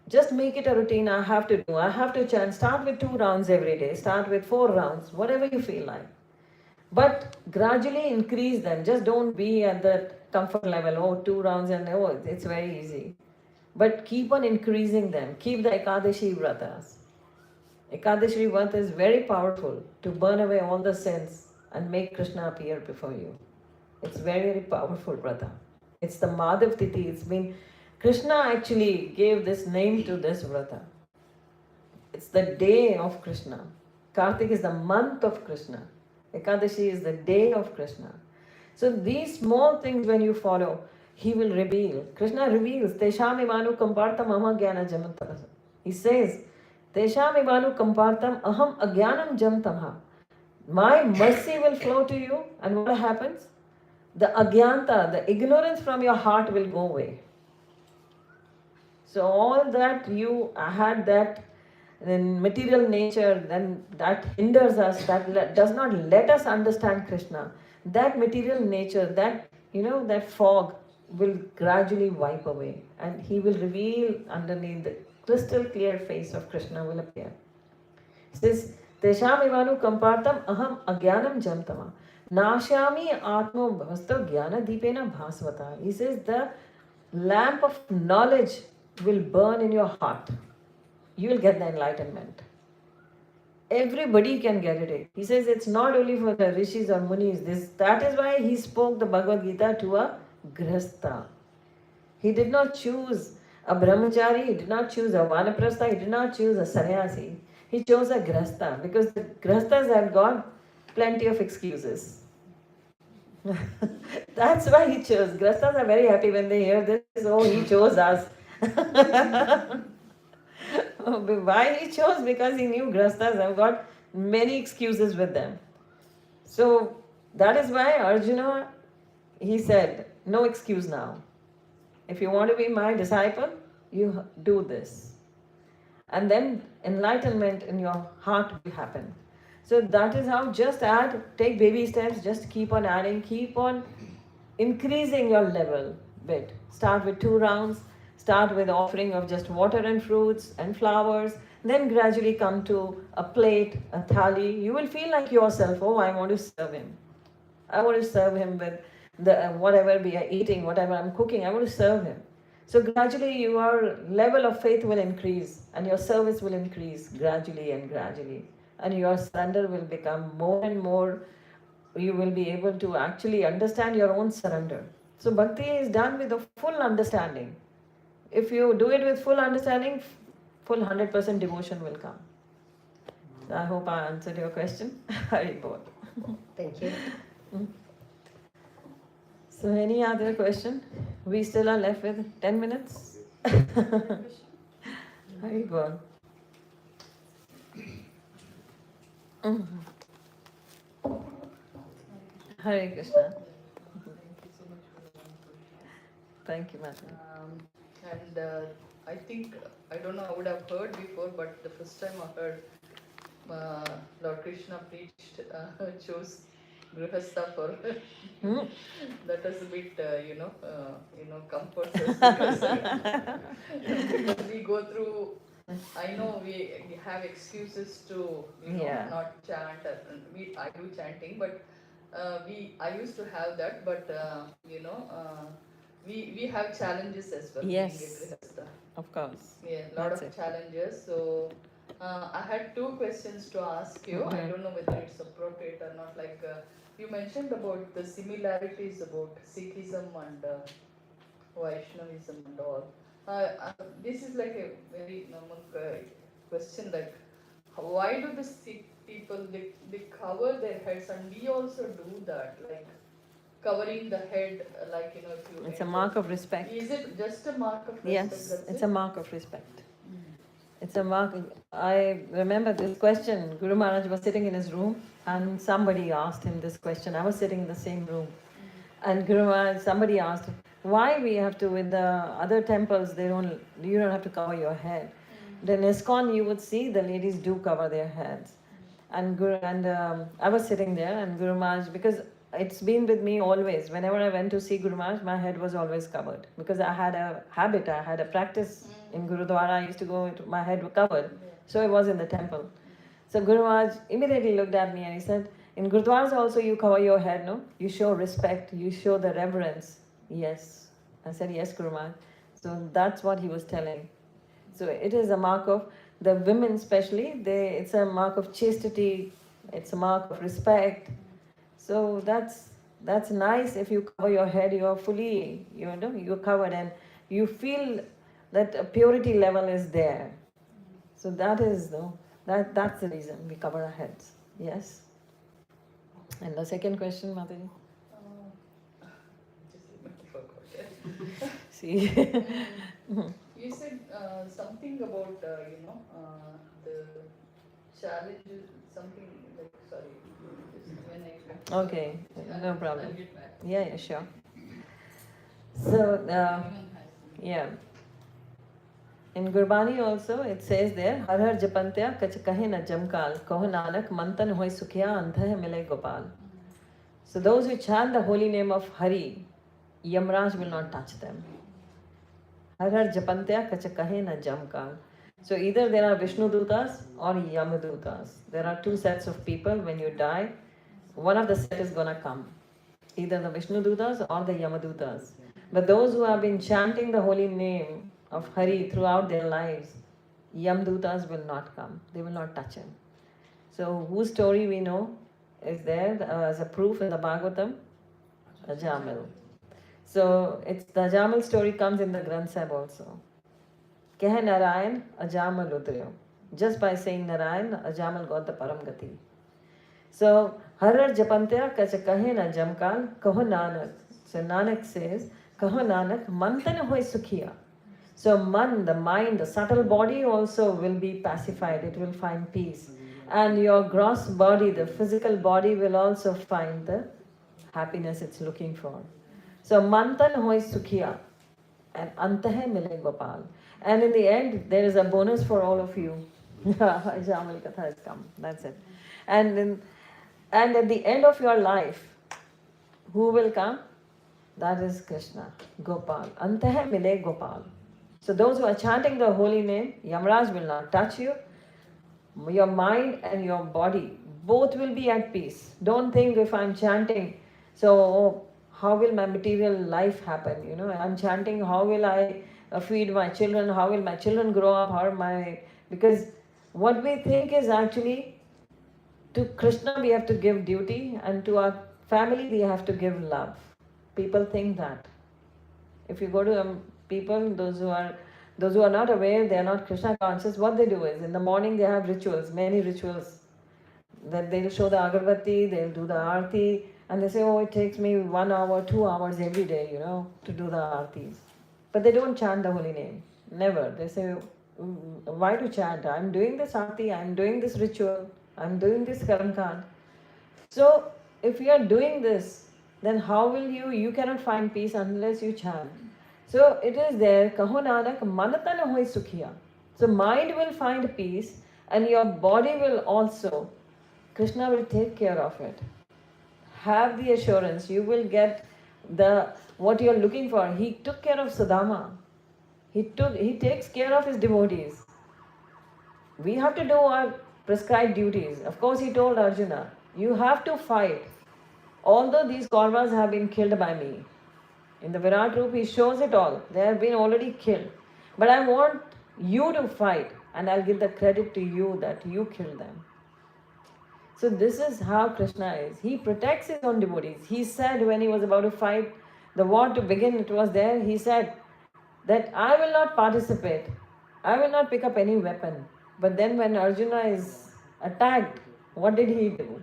Just make it a routine. I have to do. I have to chant. Start with 2 rounds every day. Start with 4 rounds. Whatever you feel like. But gradually increase them. Just don't be at that comfort level. Oh, 2 rounds and oh, it's very easy. But keep on increasing them. Keep the Ekadashi Vratas. Ekadashi Vrat is very powerful to burn away all the sins and make Krishna appear before you. It's very, very powerful, Vrata. It's the Madhav Tithi. Krishna actually gave this name to this Vrata. It's the day of Krishna. Kartik is the month of Krishna. Ekadashi is the day of Krishna. So these small things when you follow, he will reveal. Krishna reveals. Tesham imanu kampartam aham jnana jamantam. He says, Tesham imanu kampartam aham agyanam jamtamha. My mercy will flow to you, and what happens? The agyanta, the ignorance from your heart will go away. So all that you had that in material nature, then that hinders us, that does not let us understand Krishna. That material nature, that that fog will gradually wipe away, and he will reveal underneath the crystal clear face of Krishna will appear. It says, Tesham imanu kampartam aham agyanam jamtama. Nashami atmo bhavasto jnana deepena bhasvata. He says the lamp of knowledge will burn in your heart. You will get the enlightenment. Everybody can get it. He says it's not only for the rishis or munis. That is why he spoke the Bhagavad Gita to a grihastha. He did not choose a brahmachari, he did not choose a vanaprastha, he did not choose a sannyasi. He chose a grihastha because the grihasthas have got plenty of excuses. That's why he chose. Grihasthas are very happy when they hear this. Oh, he chose us. Why he chose? Because he knew grihasthas have got many excuses with them. So that is why Arjuna, he said, no excuse now. If you want to be my disciple, you do this. And then enlightenment in your heart will happen. So that is how, just take baby steps, just keep on adding, keep on increasing your level bit. Start with 2 rounds, start with offering of just water and fruits and flowers, then gradually come to a plate, a thali. You will feel like yourself, oh, I want to serve him. I want to serve him with whatever we are eating, whatever I'm cooking, I want to serve him. So gradually your level of faith will increase and your service will increase gradually and gradually. And your surrender will become more and more, you will be able to actually understand your own surrender. So bhakti is done with a full understanding. If you do it with full understanding, full 100% devotion will come. So I hope I answered your question. Hari Bol. Thank you. So any other question? We still are left with 10 minutes. Hari Bol. Hare Krishna. Thank you, Mata. And I think, I don't know, I would have heard before, but the first time I heard Lord Krishna preached, chose Grihastha for that is a bit, comforts us because we go through. I know we have excuses to not chant. I do chanting, but I used to have that, but we have challenges as well. Yes, of course. Yeah, a lot of challenges. So I had 2 questions to ask you. I don't know whether it's appropriate or not. Like you mentioned about the similarities about Sikhism and Vaishnavism and all. This is like a very normal question. Like, why do the Sikh people they cover their heads, and we also do that, like covering the head, like if you. It's a mark of respect. Is it just a mark of respect? Yes, it's a mark of respect. It's a mark. I remember this question. Guru Maharaj was sitting in his room and somebody asked him this question. I was sitting in the same room. And Guru Maharaj, somebody asked, why we have to, in the other temples, you don't have to cover your head. Then in ISKCON, you would see the ladies do cover their heads. And I was sitting there and Guru Maharaj, because it's been with me always. Whenever I went to see Guru Maharaj, my head was always covered. Because I had a habit, I had a practice. In Gurudwara, I used to go, my head was covered. So it was in the temple. So Guru Maharaj immediately looked at me and he said, in Gurudwaras also you cover your head, no? You show respect, you show the reverence. Yes. I said, yes, Guru Maharaj. So that's what he was telling. So it is a mark of, the women especially, it's a mark of chastity, it's a mark of respect. So that's nice. If you cover your head, you are fully, you're covered and you feel that a purity level is there. So that is, that's the reason we cover our heads. Yes. And the second question, Mataji? See. You said something about the challenges, something like, sorry, just when I Okay, no problem. I'll get back. Yeah, sure. So, yeah. In Gurbani also it says there, Har Har Japantya Kach Kahe Na Jamkal, Kaho Nanak Mantan Hoy Sukhya Antah Mile Gopal. So those who chant the holy name of Hari, Yamraj will not touch them. Har Har Japantya Kach Kahe Na Jamkal. So either there are Vishnu Dutas or Yamadutas. There are two sets of people. When you die, one of the set is gonna come. Either the Vishnu Dutas or the Yamadutas. But those who have been chanting the holy name of Hari throughout their lives, Yamdutas will not come. They will not touch him. So whose story we know is there as a proof in the Bhagavatam? Ajamil. So it's the Ajamil story comes in the Granth Sahib also. Keh Narayan Ajamal Udryo. Just by saying Narayan, Ajamal got the Param Gati. So Har Har Japantya Kach Kahe Na Jamkal Kaho Nanak. So Nanak says, Kaho Nanak Mantan Hoy Sukhiya. So man, the mind, the subtle body also will be pacified. It will find peace. And your gross body, the physical body will also find the happiness it's looking for. So mantan hoy sukhiya and antahe mile gopal. And in the end, there is a bonus for all of you. Jamal Katha has come. That's it. And at the end of your life, who will come? That is Krishna, Gopal. Antahe mile Gopal. So those who are chanting the holy name, Yamraj will not touch you. Your mind and your body both will be at peace. Don't think if I'm chanting, so how will my material life happen? You know, I'm chanting, how will I feed my children? How will my children grow up? Because what we think is actually to Krishna we have to give duty, and to our family we have to give love. People think that. If you go to people, those who are not aware, they are not Krishna conscious, what they do is in the morning they have rituals, many rituals. That they'll show the agarbatti, they'll do the aarti, and they say, oh, it takes me 1 hour, 2 hours every day, to do the aartis. But they don't chant the holy name. Never. They say, why to chant? I'm doing this aarti, I'm doing this ritual, I'm doing this karamkand. So, if you are doing this, then how will you cannot find peace unless you chant. So, it is there, Kaho Nanak, Manatan Hoy Sukhiya. So, mind will find peace and your body will also, Krishna will take care of it. Have the assurance, you will get what you are looking for. He took care of Sudama. He takes care of his devotees. We have to do our prescribed duties. Of course, he told Arjuna, you have to fight. Although these Kauravas have been killed by me. In the Virat Roop, he shows it all. They have been already killed. But I want you to fight, and I'll give the credit to you that you killed them. So this is how Krishna is. He protects his own devotees. He said when he was about to fight the war to begin, it was there, he said that I will not participate. I will not pick up any weapon. But then when Arjuna is attacked, what did he do?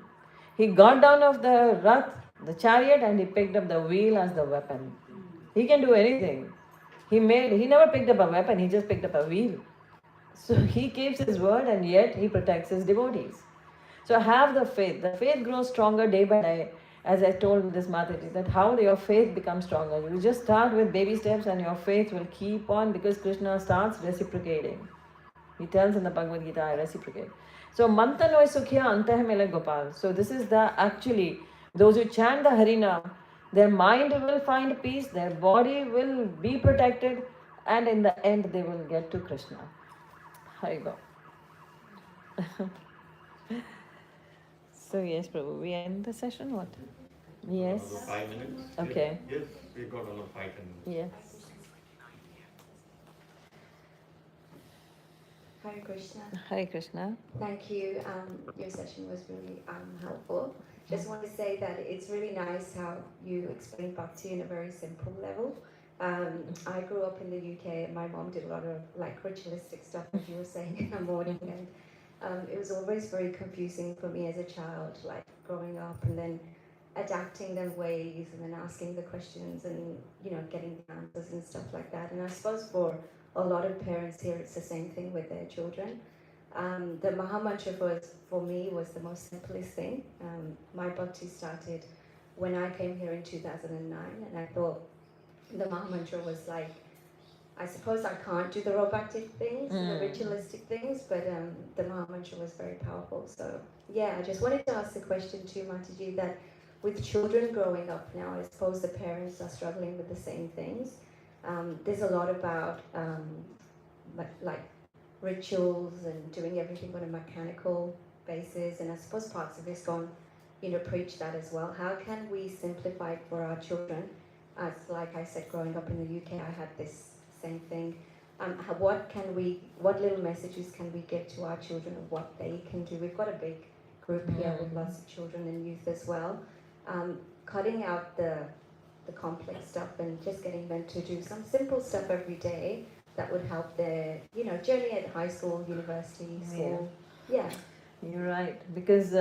He got down of the rath, the chariot, and he picked up the wheel as the weapon. He can do anything. He never picked up a weapon, he just picked up a wheel. So he keeps his word and yet he protects his devotees. So have the faith. The faith grows stronger day by day. As I told this Mataji, that how your faith becomes stronger. You just start with baby steps and your faith will keep on, because Krishna starts reciprocating. He tells in the Bhagavad Gita, I reciprocate. So Mantanoy Sukhya Antah Mele Gopal. So this is actually, those who chant the Harinam, their mind will find peace, their body will be protected, and in the end they will get to Krishna. Hari go. So yes, Prabhu, we end the session, what? Yes. Another 5 minutes. Okay. Yes, we got another 5 minutes. Yes. Hare Krishna. Hare Krishna. Thank you. Your session was really helpful. Just want to say that it's really nice how you explain bhakti in a very simple level. I grew up in the UK and my mom did a lot of ritualistic stuff, as you were saying, in the morning, and it was always very confusing for me as a child, like growing up, and then adapting their ways and then asking the questions and, you know, getting the answers and stuff like that. And I suppose for a lot of parents here, it's the same thing with their children. The Maha Mantra for me was the most simplest thing. My bhakti started when I came here in 2009, and I thought the Maha Mantra was like, I suppose I can't do the robotic things, the ritualistic things, but the Maha Mantra was very powerful. So yeah, I just wanted to ask the question too, Mataji, that with children growing up now, I suppose the parents are struggling with the same things. There's a lot about like rituals and doing everything on a mechanical basis, and I suppose parts of ISKCON, you know, preach that as well. How can we simplify it for our children? As like I said, growing up in the UK, I had this same thing. What little messages can we give to our children of what they can do? We've got a big group here with lots of children and youth as well. Cutting out the complex stuff and just getting them to do some simple stuff every day that would help their, you know, journey at high school, university, school. Yeah. You're right, because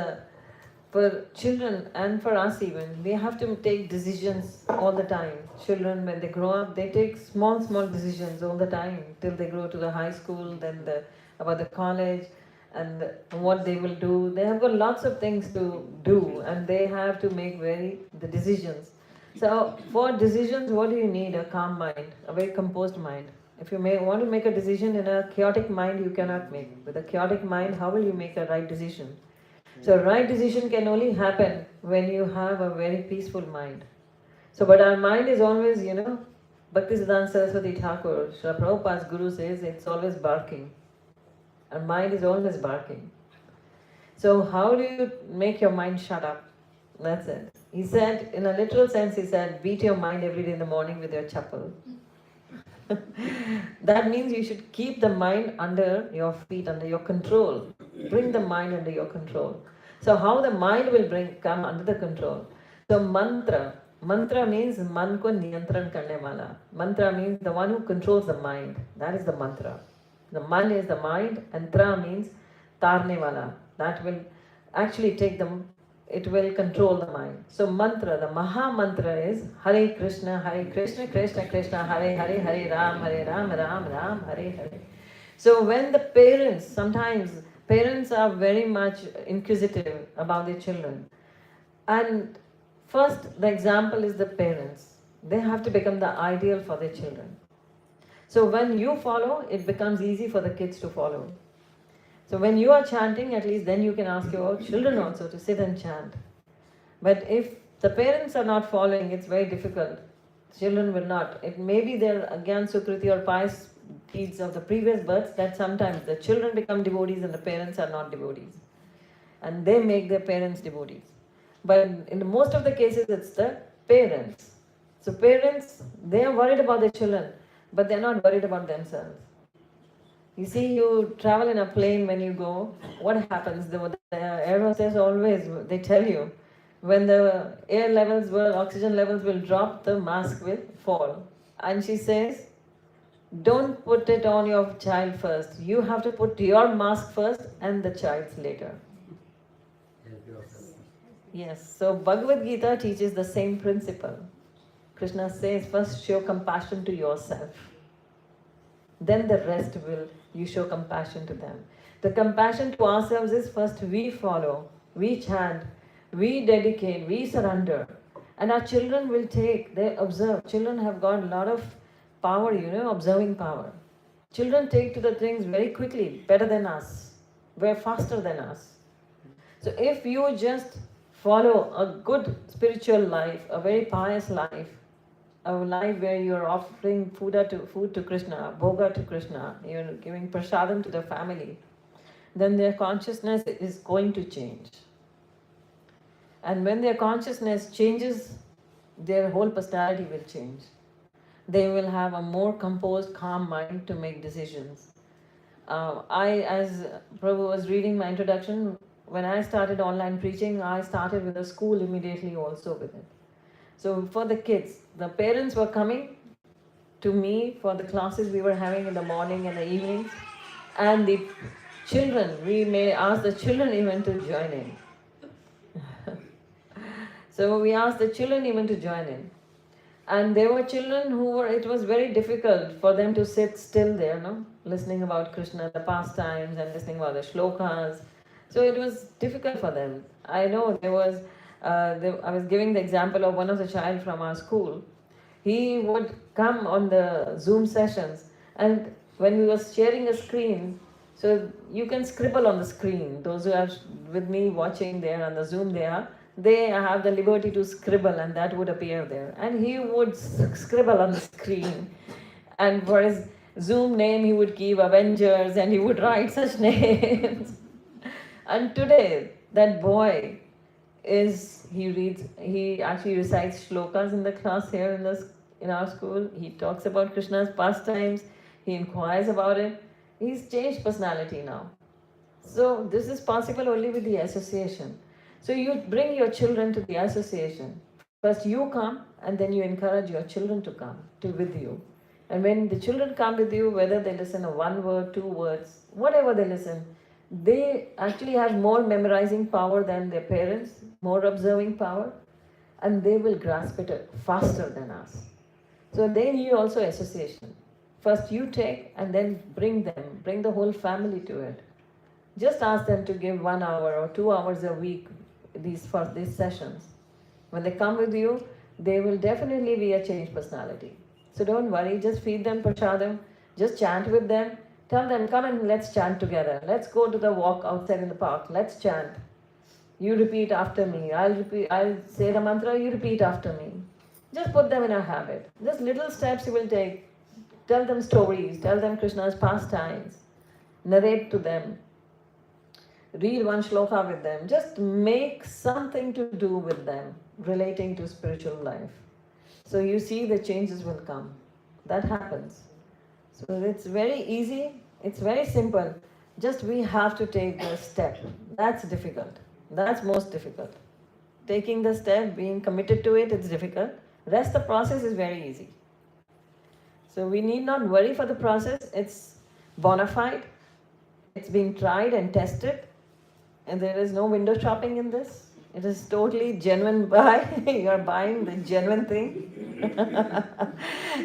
for children and for us even, we have to take decisions all the time. Children, when they grow up, they take small decisions all the time till they grow to the high school, then about the college and what they will do. They have got lots of things to do and they have to make the decisions. So for decisions, what do you need? A calm mind, a very composed mind. If you want to make a decision in a chaotic mind, you cannot make. With a chaotic mind, how will you make a right decision? So right decision can only happen when you have a very peaceful mind. So, but our mind is always, you know, Bhaktisiddhanta Saraswati Thakur, Srila Prabhupada's Guru says it's always barking. Our mind is always barking. So how do you make your mind shut up? That's it. He said, in a literal sense, he said, beat your mind every day in the morning with your chappal. That means you should keep the mind under your feet, under your control. Bring the mind under your control. So how the mind will come under the control? So mantra means man ko niyantran karne wala. Mantra means the one who controls the mind. That is the mantra. The man is the mind, and tra means tarne wala. That will actually it will control the mind. So mantra, the Maha Mantra is Hare Krishna, Krishna Krishna, Hare Hare, Hare Ram, Ram Ram, Hare Hare. So when the sometimes parents are very much inquisitive about their children. And first, the example is the parents. They have to become the ideal for their children. So when you follow, it becomes easy for the kids to follow. So when you are chanting, at least then you can ask your children also to sit and chant. But if the parents are not following, it's very difficult. Children will not. It may be their Gyan Sukriti or pious deeds of the previous births that sometimes the children become devotees and the parents are not devotees. And they make their parents devotees. But in most of the cases, it's the parents. So parents, they are worried about their children, but they're not worried about themselves. You see, you travel in a plane when you go, what happens? The air hostess always, they tell you, when the oxygen levels will drop, the mask will fall. And she says, don't put it on your child first. You have to put your mask first and the child's later. Yes, so Bhagavad Gita teaches the same principle. Krishna says, first show compassion to yourself. Then the rest you show compassion to them. The compassion to ourselves is first we follow, we chant, we dedicate, we surrender. And our children will they observe. Children have got a lot of power, observing power. Children take to the things very quickly, better than us, very faster than us. So if you just follow a good spiritual life, a very pious life, a life where you are offering food to Krishna, bhoga to Krishna, you're giving prasadam to the family, then their consciousness is going to change. And when their consciousness changes, their whole personality will change. They will have a more composed, calm mind to make decisions. As Prabhu was reading my introduction, when I started online preaching, I started with a school immediately also with it. So for the kids, the parents were coming to me for the classes we were having in the morning and the evenings. And the children, we may ask the children even to join in. So we asked the children even to join in. And there were children it was very difficult for them to sit still there, no? Listening about Krishna, the pastimes, and listening about the shlokas. So it was difficult for them. I know I was giving the example of one of the child from our school. He would come on the Zoom sessions, and when we were sharing a screen, so you can scribble on the screen. Those who are with me watching there on the Zoom there, they have the liberty to scribble, and that would appear there. And he would scribble on the screen, and for his Zoom name, he would keep Avengers, and he would write such names. And today, that boy he actually recites shlokas in the class here in our school. He talks about Krishna's pastimes, he inquires about it. He's changed personality now. So this is possible only with the association. So you bring your children to the association. First you come, and then you encourage your children to come with you. And when the children come with you, whether they listen to 1 word, 2 words, whatever they listen, they actually have more memorizing power than their parents, more observing power, and they will grasp it faster than us. So they need also association. First you take, and then bring the whole family to it. Just ask them to give 1 hour or 2 hours a week for these sessions. When they come with you, they will definitely be a changed personality. So don't worry, just feed them prasadam, just chant with them. Tell them, come and let's chant together. Let's go to the walk outside in the park. Let's chant. You repeat after me. I'll say the mantra, you repeat after me. Just put them in a habit. Just little steps you will take. Tell them stories. Tell them Krishna's pastimes. Narrate to them. Read 1 shloka with them. Just make something to do with them relating to spiritual life. So you see the changes will come. That happens. So it's very easy. It's very simple. Just we have to take the step. That's difficult. That's most difficult. Taking the step, being committed to it, it's difficult. Rest the process is very easy. So we need not worry for the process. It's bona fide. It's been tried and tested. And there is no window shopping in this. It is totally genuine buy. You are buying the genuine thing.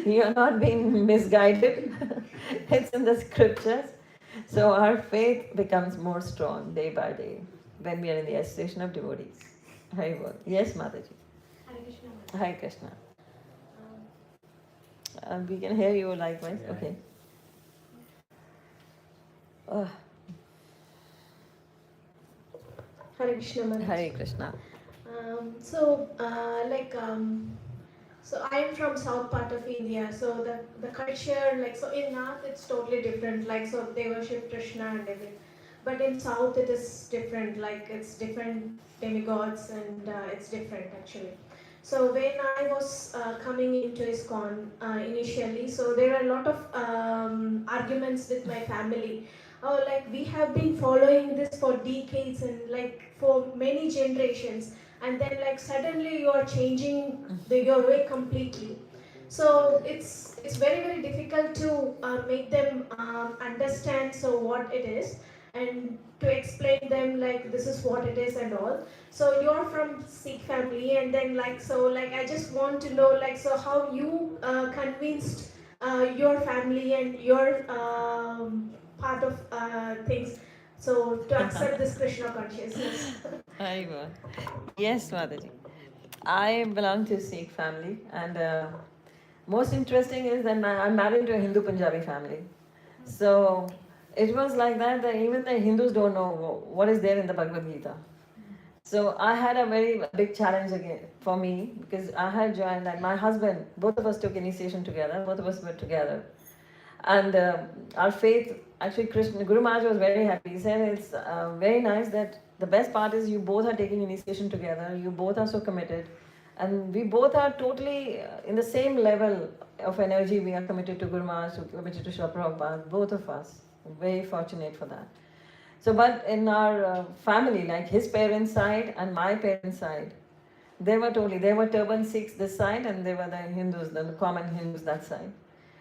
You are not being misguided. It's in the scriptures. So our faith becomes more strong day by day when we are in the association of devotees. Hari Bol. Yes, Mataji. Hare Krishna. Hare Krishna. We can hear you likewise. Okay. Hare Krishna. Mataji. Hare Krishna. So I am from south part of India. So the culture, so in north it's totally different. So they worship Krishna and everything. But in south it is different. It's different demigods and it's different actually. So when I was coming into ISKCON initially, so there were a lot of arguments with my family. Oh, we have been following this for decades and for many generations, and then suddenly you are changing your way completely. So it's very, very difficult to make them understand what it is, and to explain them this is what it is and all. So you're from Sikh family, and then I just want to know so how you convinced your family and your part of things to accept this Krishna consciousness. Yes, Mataji. I belong to Sikh family, and most interesting is that I'm married to a Hindu Punjabi family. So it was like that even the Hindus don't know what is there in the Bhagavad Gita. So I had a very big challenge again for me, because I had joined, and my husband, both of us took initiation together, both of us were together. And our faith, actually Guru Maharaj was very happy. He said it's very nice that the best part is you both are taking initiation together, you both are so committed, and we both are totally in the same level of energy. We are committed to Guru Maharaj, committed to Srila Prabhupada, both of us. Very fortunate for that. So, but in our family, his parents' side and my parents' side, they were turban Sikhs this side, and they were the Hindus, the common Hindus that side.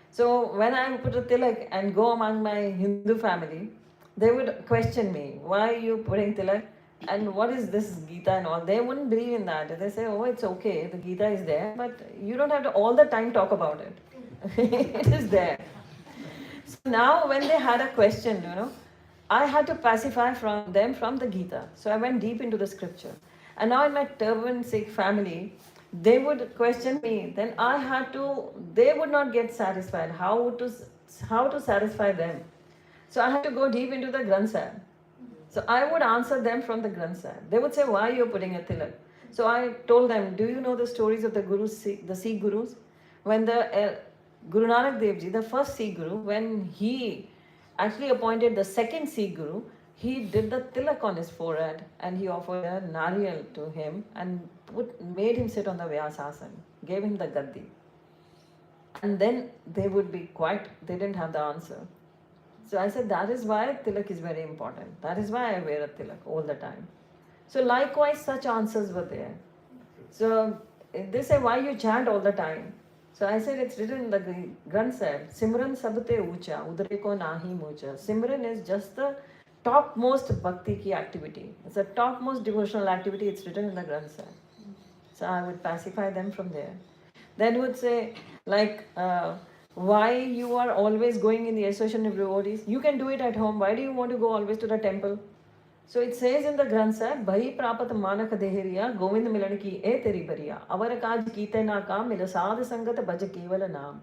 So when I put a tilak and go among my Hindu family, they would question me, why are you putting tilak? and what is this Gita and all? They wouldn't believe in that. They say, oh, it's okay, the Gita is there, but you don't have to all the time talk about it. It is there. So now when they had a question, I had to pacify from them from the Gita. So I went deep into the scripture. And now in my turban Sikh family, they would question me. Then I had to, they would not get satisfied. How to satisfy them? So I had to go deep into the Granth Sahib. So I would answer them from the Granth Sahib. They would say, why you're putting a tilak? So I told them, do you know the stories of the Gurus, the Sikh Gurus? When the Guru Nanak Dev Ji, the first Sikh Guru, when he actually appointed the second Sikh Guru, he did the tilak on his forehead and he offered a nariyal to him and made him sit on the Vyasasana, gave him the gaddi. And then they would be quiet, they didn't have the answer. So I said, that is why tilak is very important. That is why I wear a tilak all the time. So likewise, such answers were there. So they say, why you chant all the time? So I said, it's written in the Granth Sahib, Simran sabte ucha, udre ko nahi mucha. Simran is just the topmost bhakti ki activity. It's the topmost devotional activity. It's written in the Granth Sahib. So I would pacify them from there. Then would say, like, why you are always going in the association of devotees? You can do it at home. Why do you want to go always to the temple? So it says in the Granth Sahib, Bhai prapat manak deheriya, Govind milan ki e teri bariya, avar kaj kite na kam, mila sadh sangat bhaj kevala naam.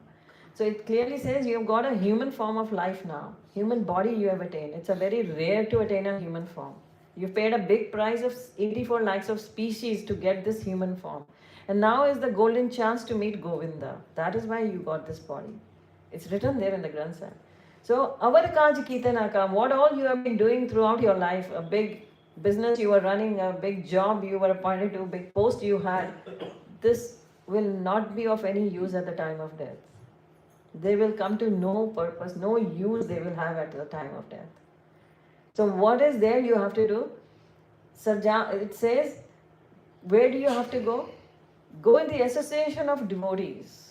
So it clearly says you have got a human form of life now. Human body you have attained. It's a very rare to attain a human form. You've paid a big price of 84 lakhs of species to get this human form. And now is the golden chance to meet Govinda. That is why you got this body. It's written there in the Granth Sahib. So, avar kaj kite na kam, what all you have been doing throughout your life, a big business you were running, a big job you were appointed to, a big post you had, this will not be of any use at the time of death. They will come to no purpose, no use they will have at the time of death. So what is there you have to do? It says, where do you have to go? Go in the association of devotees.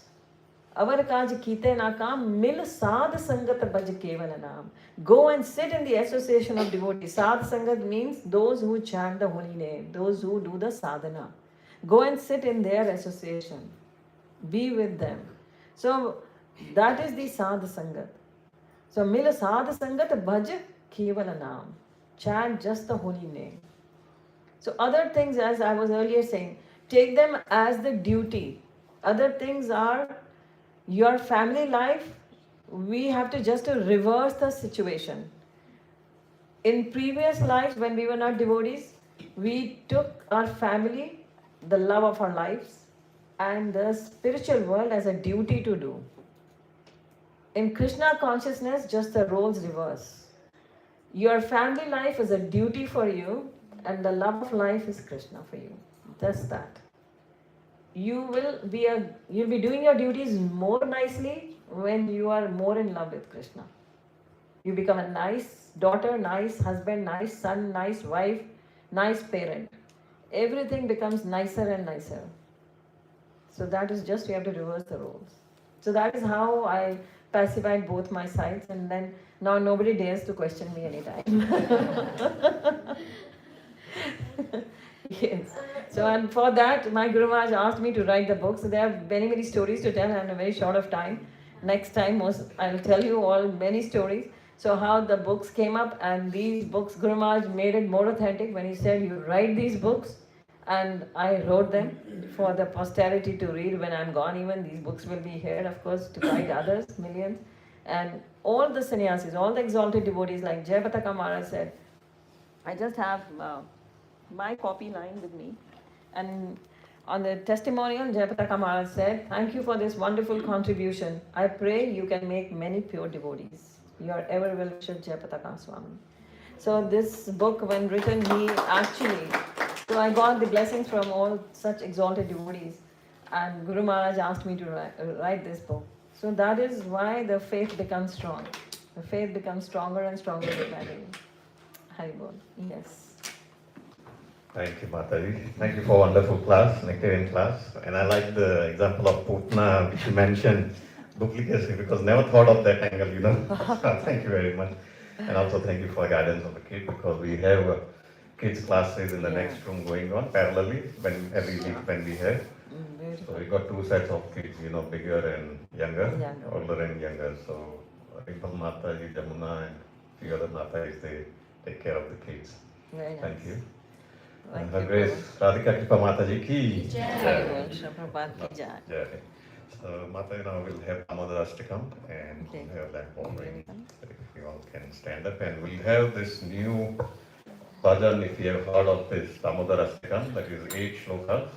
Avar kaj kite na kam, mil sadh sangat bhaj kevala naam. Go and sit in the association of devotees. Sadh sangat means those who chant the holy name, those who do the sadhana. Go and sit in their association. Be with them. So that is the sadh sangat. So mil sadh sangat bhaj kevala naam. Chant just the holy name. So other things, as I was earlier saying, take them as the duty. Other things are your family life. We have to just reverse the situation. In previous lives, when we were not devotees, we took our family, the love of our lives, and the spiritual world as a duty to do. In Krishna consciousness, just the roles reverse. Your family life is a duty for you, and the love of life is Krishna for you. Just that. You'll be doing your duties more nicely when you are more in love with Krishna. You become a nice daughter, nice husband, nice son, nice wife, nice parent. Everything becomes nicer and nicer. So that is just, you have to reverse the roles. So that is how I pacified both my sides, and then now nobody dares to question me anytime. Yes. So, and for that, my Guru Maharaj asked me to write the book. So there are many, many stories to tell in a very short of time. Next time, I'll tell you all many stories. So how the books came up, and these books, Guru Maharaj made it more authentic when he said, you write these books, and I wrote them for the posterity to read when I'm gone. Even these books will be here, of course, to guide others, millions. And all the sannyasis, all the exalted devotees, like Jayapataka Maharaj said, I just have my copy lying with me. And on the testimonial, Jayapataka Maharaj said, thank you for this wonderful contribution. I pray you can make many pure devotees. Your ever well wisher Jayapataka Swami. So this book, when written, so I got the blessings from all such exalted devotees. And Guru Maharaj asked me to write this book. So that is why the faith becomes strong. The faith becomes stronger and stronger with Hari. Hari Bol. Yes. Thank you, Mataji. Thank you for a wonderful class, Nectarian class. And I like the example of Putna, which you mentioned, duplicacy, because never thought of that angle, Thank you very much. And also thank you for guidance of the kid, because we have kids classes in the Yeah. next room going on parallelly when every week when we have. So Beautiful. we got two sets of kids, bigger and younger, Younger. older and younger. So Dimple Mataji, Jamuna, and few other Matajis, they take care of the kids. Very nice. Thank you. Thank Her you, Grace Radhika Krpa Mataji ki Hari Bol, Shri Prabhupada ki jai. Jai. So Mata now will have Damodar Ashtakam and Okay. we'll have that offering. If you all can stand up, and we'll have this new bhajan, if you have heard of this Damodar Ashtakam, that is 8 shlokas.